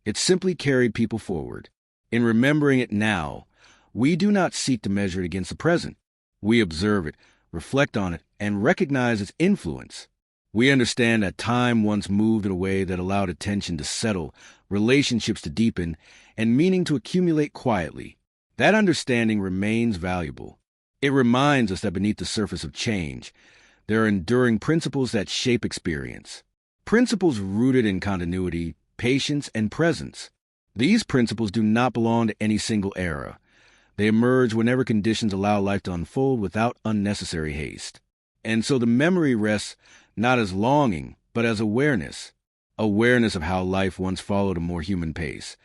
It simply carried people forward. In remembering it now, we do not seek to measure it against the present. We observe it, reflect on it, and recognize its influence. We understand that time once moved in a way that allowed attention to settle, relationships to deepen, and meaning to accumulate quietly. That understanding remains valuable. It reminds us that beneath the surface of change, there are enduring principles that shape experience. Principles rooted in continuity, patience, and presence. These principles do not belong to any single era. They emerge whenever conditions allow life to unfold without unnecessary haste. And so the memory rests not as longing, but as awareness. Awareness of how life once followed a more human pace,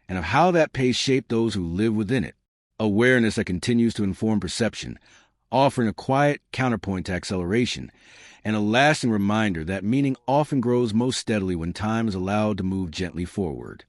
and of how that pace shaped those who live within it. Awareness that continues to inform perception, offering a quiet counterpoint to acceleration, and a lasting reminder that meaning often grows most steadily when time is allowed to move gently forward.